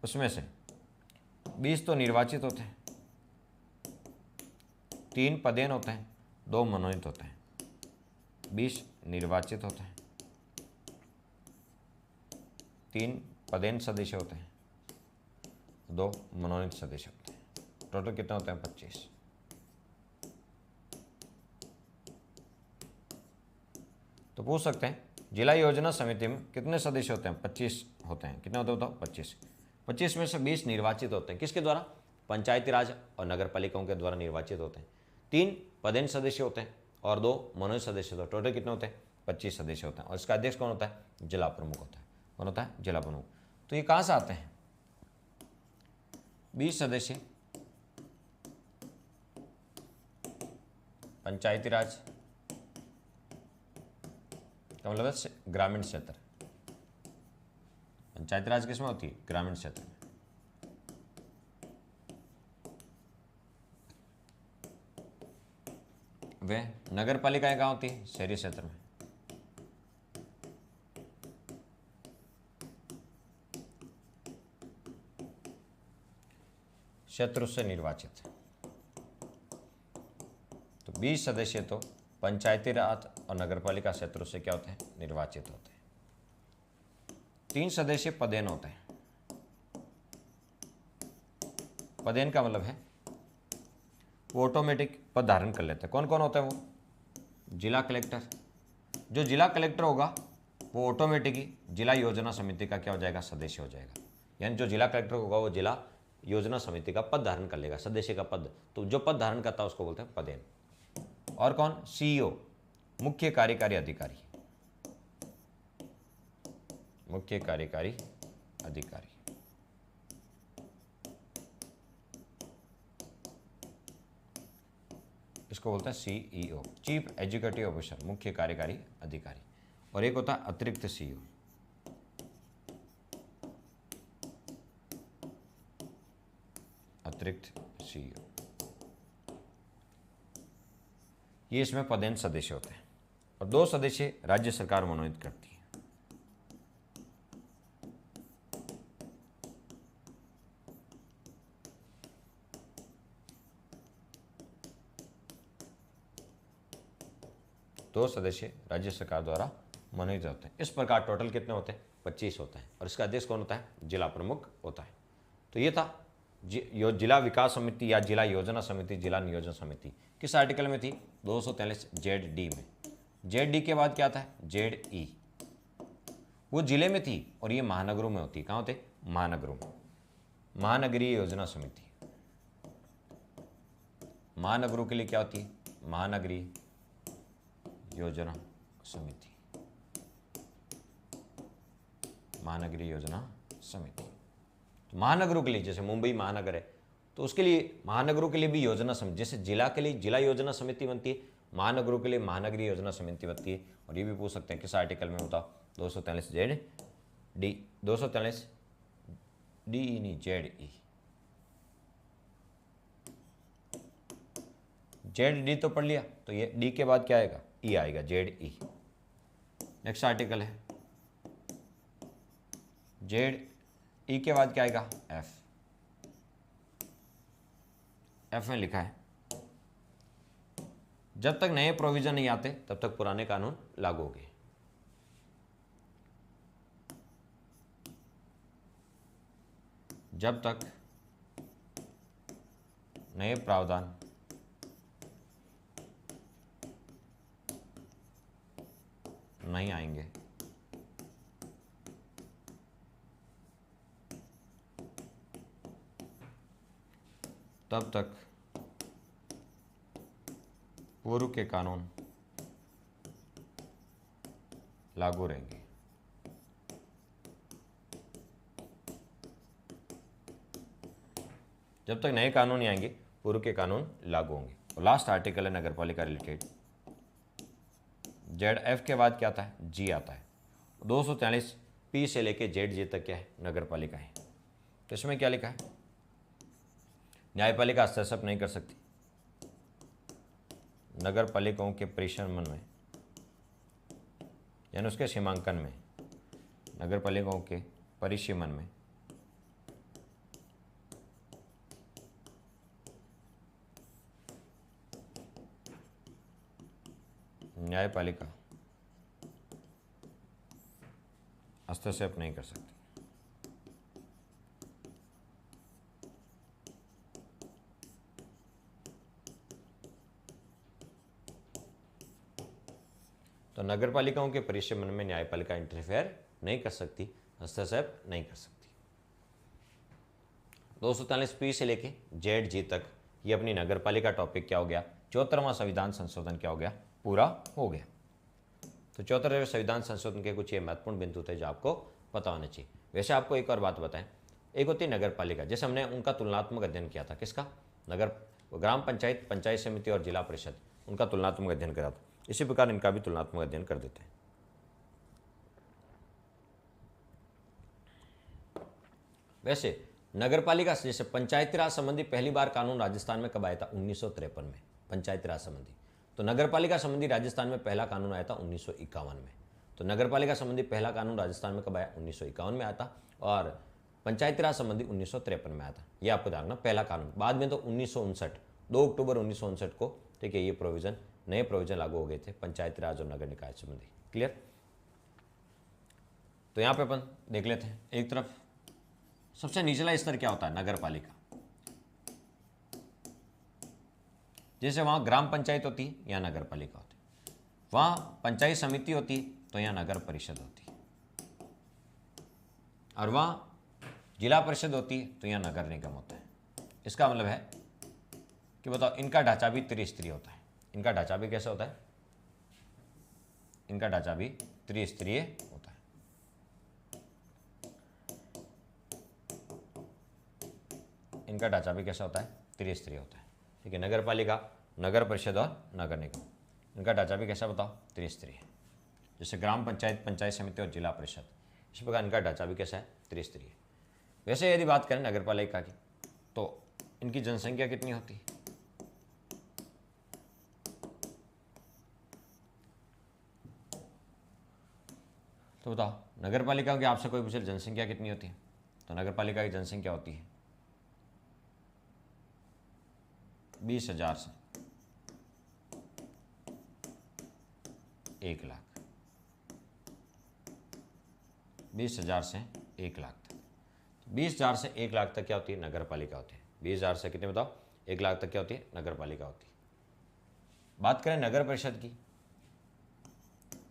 [SPEAKER 1] उसमें से 20 तो निर्वाचित होते हैं, 3 पदेन होते हैं, 2 मनोनीत होते हैं। 20 निर्वाचित होते हैं, 3 पदेन सदस्य होते हैं, 2 मनोनीत सदस्य होते हैं। टोटल कितने होते हैं? 25। तो पूछ सकते हैं जिला योजना समिति में कितने सदस्य होते हैं? 25 होते हैं। कितने होते हैं? 25। 25 में से 20 निर्वाचित होते हैं। किसके द्वारा? पंचायती राज और नगर पालिकाओं के द्वारा निर्वाचित होते हैं। 3 पदेन सदस्य होते हैं और 2 मनोनीत सदस्य होते हैं। टोटल कितने होते हैं? 25 सदस्य होते हैं। और इसका अध्यक्ष कौन होता है? जिला प्रमुख होता है। कौन होता है? जिला प्रमुख। तो ये कहाँ से आते हैं? 20 सदस्य पंचायती राज का मतलब है ग्रामीण क्षेत्र। पंचायती राज किसमें होती है? ग्रामीण क्षेत्र में। वे नगर पालिकाएं कहाँ होती है? शहरी क्षेत्र में। क्षेत्र से निर्वाचित। तो 20 सदस्य तो पंचायती राज और नगरपालिका क्षेत्रों से क्या होते हैं? निर्वाचित होते हैं। 3 सदस्य पदेन होते हैं। पदेन का मतलब है वो ऑटोमेटिक पद धारण कर लेते हैं। कौन कौन होता है वो? जिला कलेक्टर। जो जिला कलेक्टर होगा वो ऑटोमेटिक ही जिला योजना समिति का क्या हो जाएगा? सदस्य हो जाएगा। यानी जो जिला कलेक्टर होगा वो जिला योजना समिति का पद धारण कर लेगा, सदस्य का पद। तो जो पद धारण करता है उसको बोलते हैं पदेन। और कौन? सीईओ, मुख्य कार्यकारी अधिकारी। मुख्य कार्यकारी अधिकारी। इसको बोलते हैं सीईओ, चीफ एग्जीक्यूटिव ऑफिसर, मुख्य कार्यकारी अधिकारी। और एक होता है अतिरिक्त सीईओ। अतिरिक्त सीईओ। ये इसमें पदेन सदस्य होते हैं। और 2 सदस्य राज्य सरकार मनोनीत करती है। दो सदस्य राज्य सरकार द्वारा मनोनीत होते हैं। इस प्रकार टोटल कितने होते हैं? 25 होते हैं। और इसका अध्यक्ष कौन होता है? जिला प्रमुख होता है। तो ये था जिला विकास समिति या जिला योजना समिति, जिला नियोजन समिति किस आर्टिकल में थी? 243 ZD में। ZD के बाद क्या था? ZE। वो जिले में थी और ये महानगरों में होती। कहाँ होते? महानगरों में। महानगरीय योजना समिति। महानगरों के लिए क्या होती है? महानगरीय योजना समिति। महानगरीय योजना समिति। तो महानगरों के लिए, जैसे मुंबई महानगर है तो उसके लिए महानगरों के लिए भी योजना समिति, जैसे जिला के लिए जिला योजना समिति बनती है, महानगरों के लिए महानगरीय योजना समिति बनती है। और ये भी पूछ सकते हैं किस आर्टिकल में होता? 243 ZD। 243 DE नहीं, ZE। ZD तो पढ़ लिया, तो ये D के बाद क्या आएगा? E आएगा, ZE। नेक्स्ट आर्टिकल है ZE के बाद क्या आएगा? F। F में लिखा है जब तक नए प्रोविजन नहीं आते तब तक पुराने कानून लागू होंगे। जब तक नए प्रावधान नहीं आएंगे तब तक पूर्व के कानून लागू रहेंगी। जब तक नए कानून नहीं आएंगे पूर्व के कानून लागू होंगे। और लास्ट आर्टिकल है नगर पालिका रिलेटेड, जेड एफ के बाद क्या आता है, जी आता है। 243 पी से लेके जेड जे तक क्या है, नगर पालिका है। तो इसमें क्या लिखा है, न्यायपालिका हस्तक्षेप नहीं कर सकती नगर पालिकाओं के परिसीमन में, यानी उसके सीमांकन में, नगर पालिकाओं के परिसीमन में न्यायपालिका हस्तक्षेप नहीं कर सकती। तो नगर पालिकाओं के परिसीमन में न्यायपालिका इंटरफेयर नहीं कर सकती, हस्तक्षेप नहीं कर सकती। 243 पी से लेके जेड जी तक ये अपनी नगर पालिका टॉपिक क्या हो गया, 74वां संविधान संशोधन क्या हो गया, पूरा हो गया। तो 74वें संविधान संशोधन के कुछ ये महत्वपूर्ण बिंदु थे जो आपको पता होने चाहिए। वैसे आपको एक और बात बताएं, एक होती है नगर पालिका, जैसे हमने उनका तुलनात्मक अध्ययन किया था, किसका, नगर ग्राम पंचायत, पंचायत समिति और जिला परिषद, उनका तुलनात्मक अध्ययन करा था। इसी प्रकार इनका भी तुलनात्मक अध्ययन कर देते हैं। वैसे नगर पालिका से जैसे पंचायती राज संबंधी पहली बार कानून राजस्थान में कब आया था, 1953 में, पंचायती राज संबंधी। तो नगर पालिका संबंधी राजस्थान में पहला कानून आया था 1951 में। तो नगर पालिका संबंधी पहला कानून राजस्थान में कब आया, 1951 में आया था, और पंचायती राज संबंधी 1953 में आया था। ये आपको देखना पहला कानून। बाद में तो 1959, 2 अक्टूबर 1959 को, ठीक है, ये प्रोविजन, नए प्रोविजन लागू हो गए थे पंचायती राज और नगर निकाय संबंधी। क्लियर। तो यहाँ पे अपन देख लेते हैं, एक तरफ सबसे निचला स्तर क्या होता है, नगर पालिका। जैसे वहां ग्राम पंचायत होती है, यहाँ नगर पालिका होती है। वहां पंचायत समिति होती है, तो यहाँ नगर परिषद होती है। और वहां जिला परिषद होती है, तो यहाँ नगर निगम होता है। इसका मतलब है कि बताओ, इनका ढांचा भी त्रिस्तरीय होता है। इनका ढांचा भी कैसा होता है, इनका ढांचा भी त्रिस्तरीय होता है। इनका ढांचा भी कैसा होता है, त्रिस्तरीय होता है। ठीक है, नगर पालिका, नगर परिषद और नगर निगम, इनका ढांचा भी कैसा बताओ, त्रिस्तरीय। जैसे ग्राम पंचायत, पंचायत समिति और जिला परिषद, इस प्रकार इनका ढांचा भी कैसा है, त्रिस्तरीय। वैसे यदि बात करें नगर पालिका की, तो इनकी जनसंख्या कितनी होती है, तो बताओ, नगर पालिका की आपसे कोई पूछे जनसंख्या कितनी होती है, तो नगर पालिका की जनसंख्या होती है 20,000 से 1 लाख, 20,000 से 1 लाख तक। 20,000 से 1 लाख तक क्या होती है, नगर पालिका होती है। 20,000 से कितने बताओ, 1 लाख तक क्या होती है, नगर पालिका होती है। बात करें नगर परिषद की,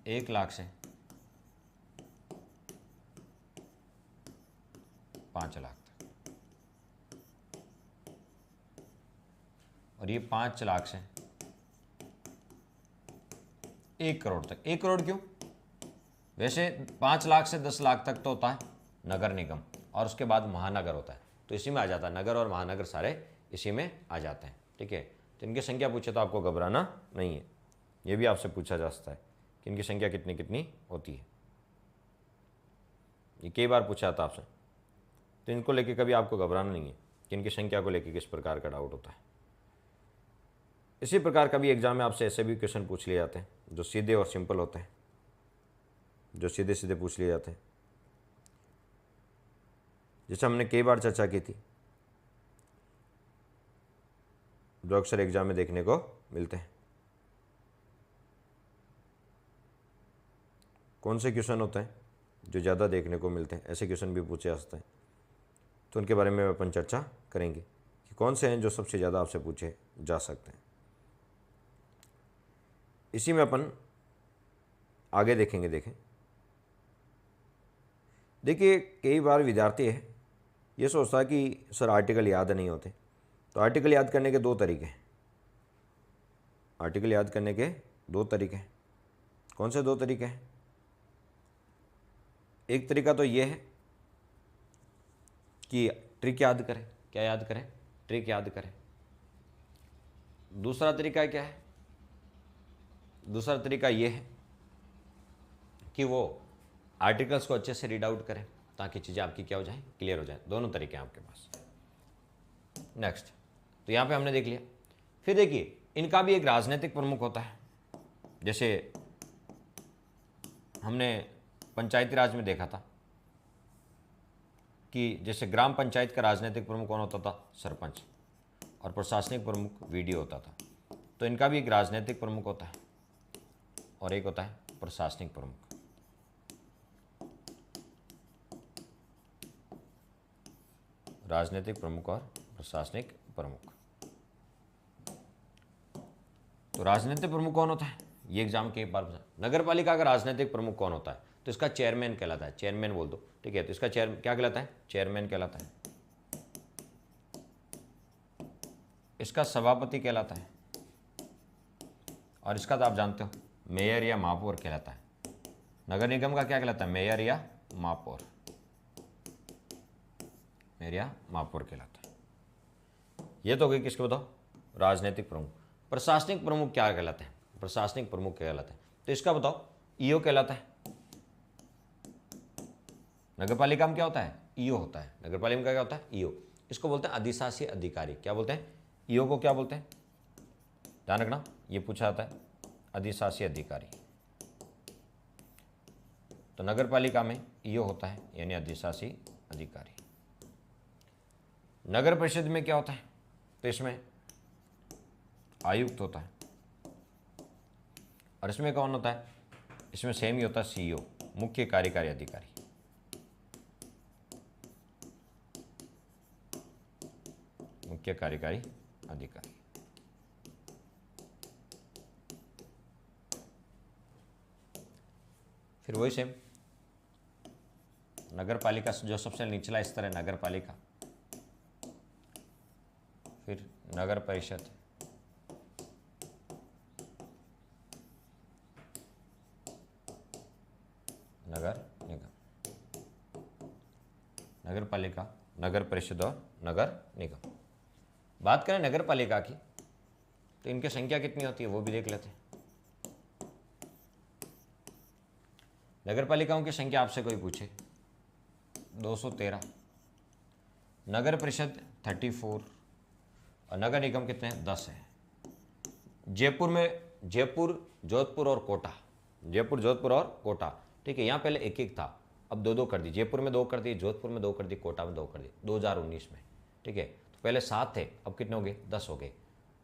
[SPEAKER 1] 1 लाख से 5 लाख तक, और ये 5 लाख से 1 करोड़ तक। 1 करोड़ क्यों, वैसे 5 लाख से 10 लाख तक तो होता है नगर निगम, और उसके बाद महानगर होता है, तो इसी में आ जाता है। नगर और महानगर सारे इसी में आ जाते हैं। ठीक है, तो इनकी संख्या पूछे तो आपको घबराना नहीं है। ये भी आपसे पूछा जा सकता है कि इनकी संख्या कितनी कितनी होती है, ये कई बार पूछा था आपसे। तो इनको लेके कभी आपको घबराना नहीं है कि इनकी संख्या को लेके किस प्रकार का डाउट होता है। इसी प्रकार कभी एग्जाम में आपसे ऐसे भी क्वेश्चन पूछ लिए जाते हैं जो सीधे और सिंपल होते हैं, जो सीधे सीधे पूछ लिए जाते हैं, जैसे हमने कई बार चर्चा की थी, जो अक्सर एग्जाम में देखने को मिलते हैं। कौन से क्वेश्चन होते हैं जो ज़्यादा देखने को मिलते हैं, ऐसे क्वेश्चन भी पूछे जा सकते हैं, तो उनके बारे में अपन चर्चा करेंगे कि कौन से हैं जो सबसे ज़्यादा आपसे पूछे जा सकते हैं। इसी में अपन आगे देखेंगे। देखिए कई बार विद्यार्थी है ये सोचता है कि सर आर्टिकल याद नहीं होते, तो आर्टिकल याद करने के 2 तरीके हैं। आर्टिकल याद करने के 2 तरीके हैं। कौन से 2 तरीके हैं, एक तरीका तो ये है कि ट्रिक याद करें। क्या याद करें? ट्रिक याद करें। दूसरा तरीका क्या है? दूसरा तरीका ये है कि वो आर्टिकल्स को अच्छे से रीड आउट करें ताकि चीज़ें आपकी क्या हो जाए, क्लियर हो जाए। दोनों तरीके हैं आपके पास। नेक्स्ट, तो यहाँ पे हमने देख लिया। फिर देखिए, इनका भी एक राजनीतिक प्रमुख होता है। जैसे हमने पंचायती राज में देखा था कि जैसे ग्राम पंचायत का राजनीतिक प्रमुख कौन होता था? सरपंच। और प्रशासनिक प्रमुख वीडीओ होता था। तो इनका भी एक राजनीतिक प्रमुख होता है और एक होता है प्रशासनिक प्रमुख। राजनीतिक प्रमुख और प्रशासनिक प्रमुख। तो राजनीतिक प्रमुख कौन होता है? ये एग्जाम के एक बार नगर पालिका का राजनीतिक प्रमुख कौन होता है? तो इसका चेयरमैन कहलाता है। चेयरमैन बोल दो, ठीक है। तो इसका क्या कहलाता है? चेयरमैन कहलाता है। इसका सभापति कहलाता है। और इसका तो आप जानते हो, मेयर या महापौर कहलाता है। नगर निगम का क्या कहलाता है? मेयर या महापौर। मेयर या महापौर कहलाता है। ये तो हो गई किसके बताओ? राजनीतिक प्रमुख। प्रशासनिक प्रमुख क्या कहलाते हैं? प्रशासनिक प्रमुख कहलाते हैं। तो इसका बताओ, ईओ कहलाता है। नगरपालिका में क्या होता है? ईओ होता है। नगरपालिका में क्या होता है? ईओ। इसको बोलते हैं अधिशासी अधिकारी। क्या बोलते हैं? ईओ को क्या बोलते हैं? ध्यान रखना, ये पूछा जाता है। अधिशासी अधिकारी। तो नगरपालिका में ईओ होता है, यानी अधिशासी अधिकारी। नगर परिषद में क्या होता है? तो इसमें आयुक्त होता है। और इसमें कौन होता है? इसमें सेम ही होता है, सीईओ, मुख्य कार्यकारी अधिकारी। मुख्य कार्यकारी अधिकारी। फिर वही सेम नगर पालिका, जो सबसे निचला स्तर है नगर पालिका, फिर नगर परिषद, नगर निगम। नगर पालिका, नगर परिषद और नगर निगम। बात करें नगर पालिका की, तो इनकी संख्या कितनी होती है वो भी देख लेते हैं। नगर पालिकाओं की संख्या आपसे कोई पूछे, 213। नगर परिषद 34 और नगर निगम कितने हैं? 10 है। जयपुर में जयपुर, जोधपुर और कोटा, जयपुर, जोधपुर और कोटा, ठीक है। यहाँ पहले एक एक था, अब दो दो कर दी। जयपुर में 2 कर दी, जोधपुर में 2 कर दी, कोटा में 2 कर दी, 2019 में, ठीक है। तो पहले 7 थे, अब कितने हो गए? 10 हो गए।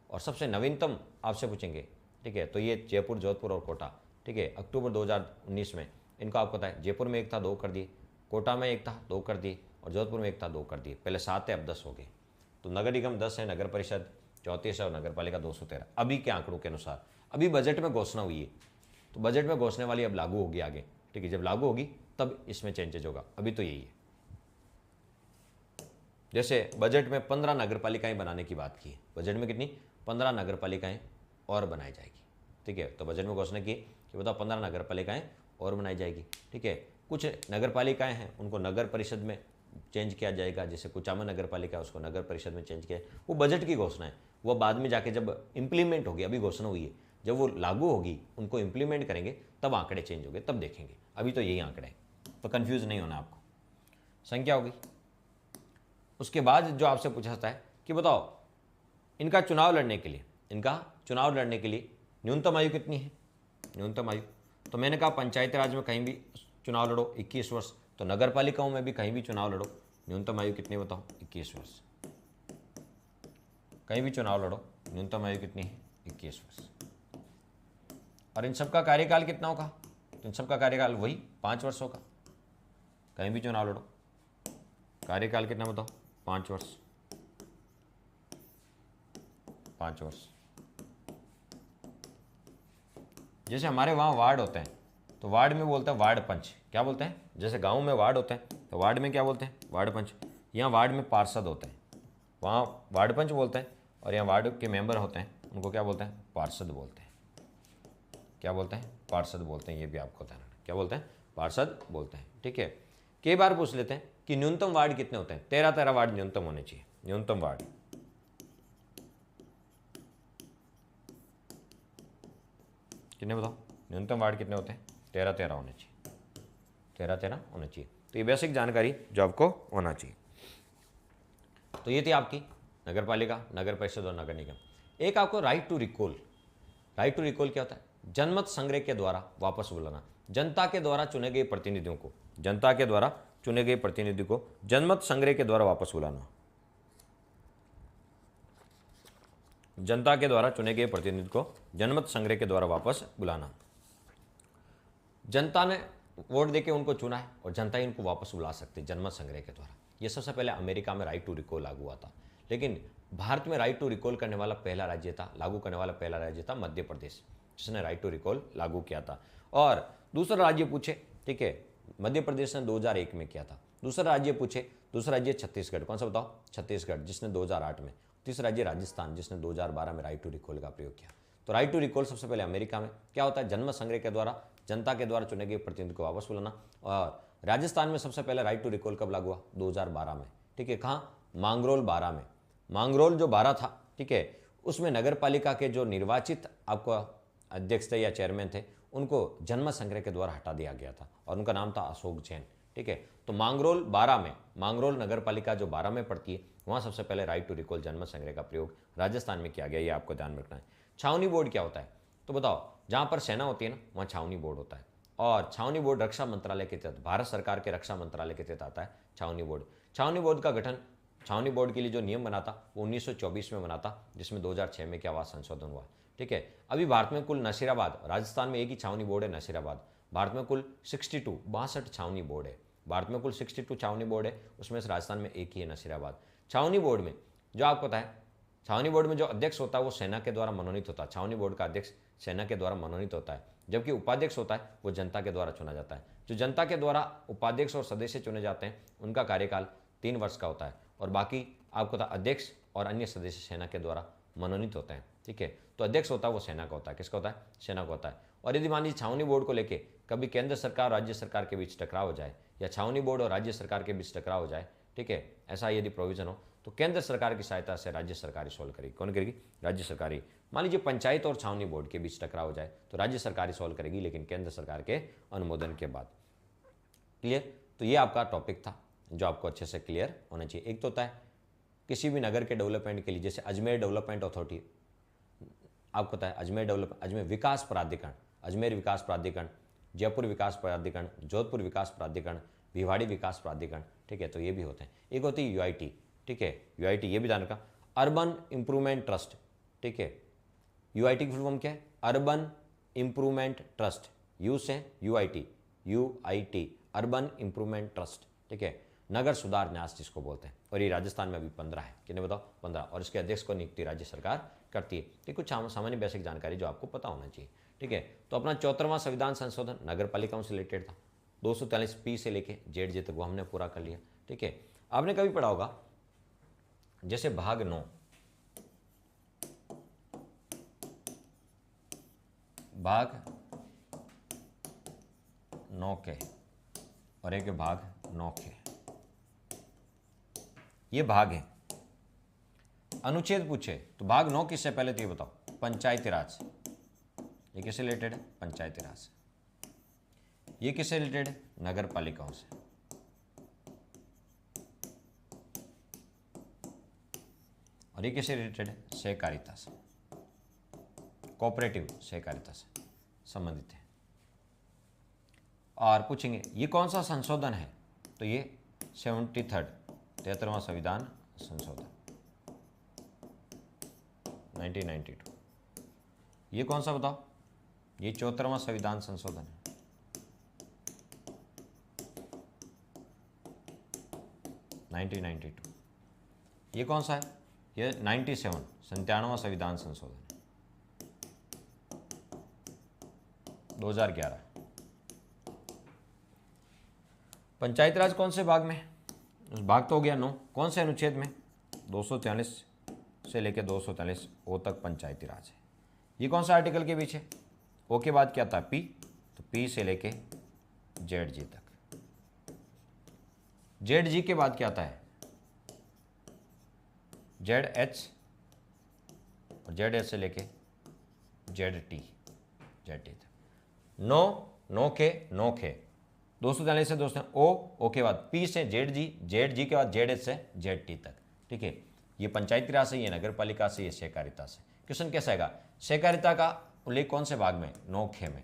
[SPEAKER 1] और सबसे नवीनतम आपसे पूछेंगे, ठीक है, तो ये जयपुर, जोधपुर और कोटा, ठीक है। अक्टूबर 2019 में इनको आपको पता है, जयपुर में 1 था, 2 कर दिए, कोटा में 1 था, 2 कर दिए, और जोधपुर में 1 था, 2 कर दिए। पहले 7 थे, अब 10 हो गए। तो नगर निगम 10 है, नगर परिषद 34 है और नगर पालिका 213 अभी के आंकड़ों के अनुसार। अभी बजट में घोषणा हुई है, तो बजट में घोषणा वाली अब लागू होगी आगे, ठीक है। जब लागू होगी तब इसमें चेंजेज होगा, अभी तो यही है। जैसे बजट में 15 नगर पालिकाएं बनाने की बात की है। बजट में कितनी? 15 नगर पालिकाएं और बनाई जाएगी, ठीक है। तो बजट में घोषणा की कि बताओ 15 नगर पालिकाएं और बनाई जाएगी, ठीक है। कुछ नगर पालिकाएं हैं उनको नगर परिषद में चेंज किया जाएगा, जैसे कुचामन नगर पालिका है उसको नगर परिषद में चेंज किया। वो बजट की घोषणा है, वो बाद में जाके जब इंप्लीमेंट होगी, अभी घोषणा हुई है, जब वो लागू होगी, उनको इंप्लीमेंट करेंगे, तब आंकड़े चेंज होंगे, तब देखेंगे। अभी तो यही आंकड़े हैं, तो कन्फ्यूज नहीं होना आपको। संख्या होगी। उसके बाद जो आपसे पूछा जाता है कि बताओ इनका चुनाव लड़ने के लिए, इनका चुनाव लड़ने के लिए न्यूनतम आयु कितनी है? न्यूनतम आयु, तो मैंने कहा पंचायती राज में कहीं भी चुनाव लड़ो 21 वर्ष, तो नगर पालिकाओं में भी कहीं भी चुनाव लड़ो, न्यूनतम आयु कितनी बताओ? 21 वर्ष। कहीं भी चुनाव लड़ो, न्यूनतम आयु कितनी है? 21 वर्ष। और इन सबका कार्यकाल कितना होगा? तो इन सबका कार्यकाल वही 5 वर्ष होगा। कहीं भी चुनाव लड़ो, कार्यकाल कितना बताओ? 5 वर्ष। 5 वर्ष। जैसे हमारे वहाँ वार्ड होते हैं, तो वार्ड में बोलते हैं वार्ड पंच। क्या बोलते हैं? जैसे गांव में वार्ड होते हैं, तो वार्ड में क्या बोलते हैं? वार्ड पंच। यहाँ वार्ड में पार्षद होते हैं, वहाँ वार्ड पंच बोलते हैं। और यहाँ वार्ड के मेंबर होते हैं, उनको क्या बोलते हैं? पार्षद बोलते हैं। क्या बोलते हैं? पार्षद बोलते हैं। ये भी आपको बताना, क्या बोलते हैं? पार्षद बोलते हैं। ठीक है। कई बार पूछ लेते हैं कि न्यूनतम वार्ड कितने होते हैं, 13 वार्ड न्यूनतम होने चाहिए। न्यूनतम वार्ड कितने बताओ, न्यूनतम वार्ड कितने होते हैं, 13 होने चाहिए, 13 होने चाहिए। तो ये बेसिक जानकारी जो आपको होना चाहिए। तो ये थी आपकी नगर पालिका, नगर परिषद और नगर निगम। एक आपको right to recall. Right to recall क्या होता है, जनमत संग्रह के द्वारा वापस बुलाना। जनता के द्वारा चुने गए प्रतिनिधियों को, जनता के द्वारा चुने गए प्रतिनिधि को जनमत संग्रह के द्वारा वापस बुलाना। जनता के द्वारा चुने गए प्रतिनिधि को जनमत संग्रह के द्वारा वापस बुलाना। जनता ने वोट देके उनको चुना है और जनता ही इनको वापस बुला सकती है जनमत संग्रह के द्वारा। ये सबसे पहले अमेरिका में राइट टू रिकॉल लागू हुआ था, लेकिन भारत में राइट टू रिकॉल करने वाला पहला राज्य था, लागू करने वाला पहला राज्य था मध्य प्रदेश, जिसने राइट टू रिकॉल लागू किया था। और दूसरा राज्य पूछे, ठीक है, मध्य प्रदेश ने 2001 में किया था। दूसरा राज्य पूछे, दूसरा राज्य छत्तीसगढ़, कौन सा बताओ, छत्तीसगढ़, जिसने 2008 में। तीसरा राज्य राजस्थान, जिसने 2012 में राइट टू रिकॉल का प्रयोग किया। तो राइट टू रिकॉल सबसे पहले अमेरिका में क्या होता है, जनमत संग्रह के द्वारा जनता के द्वारा चुने गए प्रतिनिधि को वापस बुलाना। और राजस्थान में सबसे पहले राइट टू रिकॉल कब लागू हुआ, 2012 में, ठीक है। कहाँ, मांगरोल 12 में। मांगरोल जो 12 था, ठीक है, उसमें नगर पालिका के जो निर्वाचित आपको अध्यक्ष थे या चेयरमैन थे, उनको जनमत संग्रह के द्वारा हटा दिया गया था और उनका नाम था अशोक जैन, ठीक है। तो मांगरोल 12 में, मांगरोल नगर पालिका जो 12 में पड़ती है, वहाँ सबसे पहले राइट टू रिकॉल जनमत संग्रह का प्रयोग राजस्थान में किया गया। ये आपको ध्यान रखना है। छावनी बोर्ड क्या होता है, तो बताओ, जहाँ पर सेना होती है ना, वहाँ छावनी बोर्ड होता है। और छावनी बोर्ड रक्षा मंत्रालय के तहत, भारत सरकार के रक्षा मंत्रालय के तहत आता है छावनी बोर्ड। छावनी बोर्ड का गठन, छावनी बोर्ड के लिए जो नियम बना था वो 1924 में बना था, जिसमें 2006 में क्या हुआ, संशोधन हुआ, ठीक है। अभी भारत में कुल नसीराबाद, राजस्थान में एक ही छावनी बोर्ड है, नसीराबाद। भारत में कुल 62 छावनी बोर्ड है। भारत में कुल 62 छावनी बोर्ड है, उसमें से राजस्थान में एक ही है, नसीराबाद। छावनी बोर्ड में जो आपको पता है, छावनी बोर्ड में जो अध्यक्ष होता है वो सेना के द्वारा मनोनीत होता है। छावनी बोर्ड का अध्यक्ष सेना के द्वारा मनोनीत होता है, जबकि उपाध्यक्ष होता है वो जनता के द्वारा चुना जाता है। जो जनता के द्वारा उपाध्यक्ष और सदस्य चुने जाते हैं, उनका कार्यकाल 3 वर्ष का होता है, और बाकी आपको पता अध्यक्ष और अन्य सदस्य सेना के द्वारा मनोनीत होते हैं, ठीक है। तो अध्यक्ष होता है वो सेना का होता है, किसका होता है, सेना का होता है। और यदि मान लीजिए छावनी बोर्ड को लेकर कभी केंद्र सरकार और राज्य सरकार के बीच टकराव हो जाए, या छावनी बोर्ड और राज्य सरकार के बीच टकराव हो जाए, ठीक है, ऐसा यदि प्रोविजन हो, तो केंद्र सरकार की सहायता से राज्य सरकार ही सॉल्व करेगी। कौन करेगी, राज्य सरकार ही। मान लीजिए पंचायत और छावनी बोर्ड के बीच टकराव हो जाए तो राज्य सरकार ही सॉल्व करेगी, लेकिन केंद्र सरकार के अनुमोदन के बाद। क्लियर। तो ये आपका टॉपिक था जो आपको अच्छे से क्लियर होना चाहिए। एक तो होता है किसी भी नगर के डेवलपमेंट के लिए, जैसे अजमेर डेवलपमेंट अथॉरिटी, आपको पता है अजमेर विकास प्राधिकरण, अजमेर विकास प्राधिकरण, जयपुर विकास प्राधिकरण, जोधपुर विकास प्राधिकरण, भिवाड़ी विकास प्राधिकरण, ठीक है। तो ये भी होते हैं। एक होती है यूआईटी, ठीक है, यूआईटी, ये भी ध्यान रखा, अर्बन इंप्रूवमेंट ट्रस्ट, ठीक है। यूआईटी की फुल फॉर्म क्या है, अर्बन इंप्रूवमेंट ट्रस्ट, यू से UIT, UIT, urban improvement trust, ठीक है। नगर सुधार न्यास जिसको बोलते हैं, और ये राजस्थान में अभी 15 है, कितने बताओ, 15, और इसके अध्यक्ष को नियुक्ति राज्य सरकार करती है। ठीक, कुछ सामान्य बेसिक जानकारी जो आपको पता होना चाहिए, ठीक है। तो अपना 74वां संविधान संशोधन नगर पालिकाओं से रिलेटेड था, 243 पी से लेके जेड जे तक वो हमने पूरा कर लिया, ठीक है। आपने कभी पढ़ा होगा जैसे भाग 9, भाग 9 के और एक भाग 9 के, ये भाग है। अनुच्छेद पूछे तो भाग 9 किससे पहले, तो ये बताओ, पंचायती राज। ये किससे रिलेटेड है, पंचायती राज से। ये किससे रिलेटेड है, नगर पालिकाओं से। और ये किससे रिलेटेड है, सहकारिता से, कोऑपरेटिव सहकारिता से संबंधित है। और पूछेंगे ये कौन सा संशोधन है, तो ये 73वां संविधान संशोधन 1992। ये कौन सा बताओ, ये 74वां संविधान संशोधन है। ये कौन सा है, ये 97वां संविधान संशोधन है 2011। पंचायत राज कौन से भाग में, उस भाग तो हो गया 9, कौन से अनुच्छेद में, 243 से लेकर 243 ओ तक पंचायती राज है। ये कौन सा आर्टिकल के पीछे, ओ के बाद क्या था, पी, तो पी से लेके जेड जी तक, जेड जी के बाद क्या आता है, जेड एच, और जेड एच से लेके जेड टी तक। नो के 243 से दोस्तों ओ के बाद पी से जेड जी के बाद जेड एच से जेड टी तक। ठीक है, ये पंचायती राज से, ये नगर पालिका से, ये सहकारिता से। क्वेश्चन कैसा आएगा, सहकारिता का उल्लेख कौन से भाग में, 9खे में।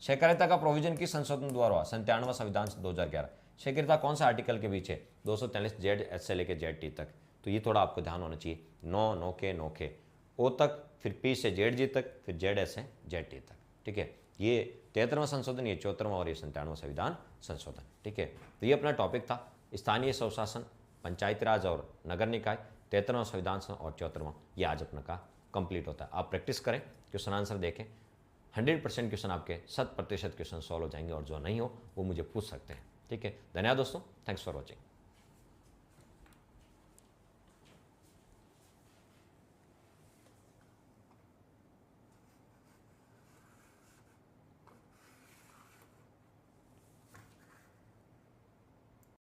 [SPEAKER 1] सहकारिता का प्रोविजन किस संशोधन द्वारा हुआ, 97वां संविधान 2011। सहकारिता कौन सा आर्टिकल के बीच है, 243 जेड एच से लेकर जेड टी तक। तो ये थोड़ा आपको ध्यान होना चाहिए, नो के ओ तक, फिर पी से जेड जी तक, फिर जेड एच से जेड टी तक। ठीक है, ये 73वां संशोधन, ये 74वां और ये 97वां संविधान संशोधन। ठीक है, तो ये अपना टॉपिक था, स्थानीय स्वशासन, पंचायती राज और नगर निकाय, 73वां संविधान और 74वां, ये आज अपना का कंप्लीट होता है। आप प्रैक्टिस करें, क्वेश्चन आंसर देखें, 100% क्वेश्चन आपके 100% क्वेश्चन सॉल्व हो जाएंगे, और जो नहीं हो वो मुझे पूछ सकते हैं। ठीक है, धन्यवाद दोस्तों, थैंक्स फॉर वॉचिंग।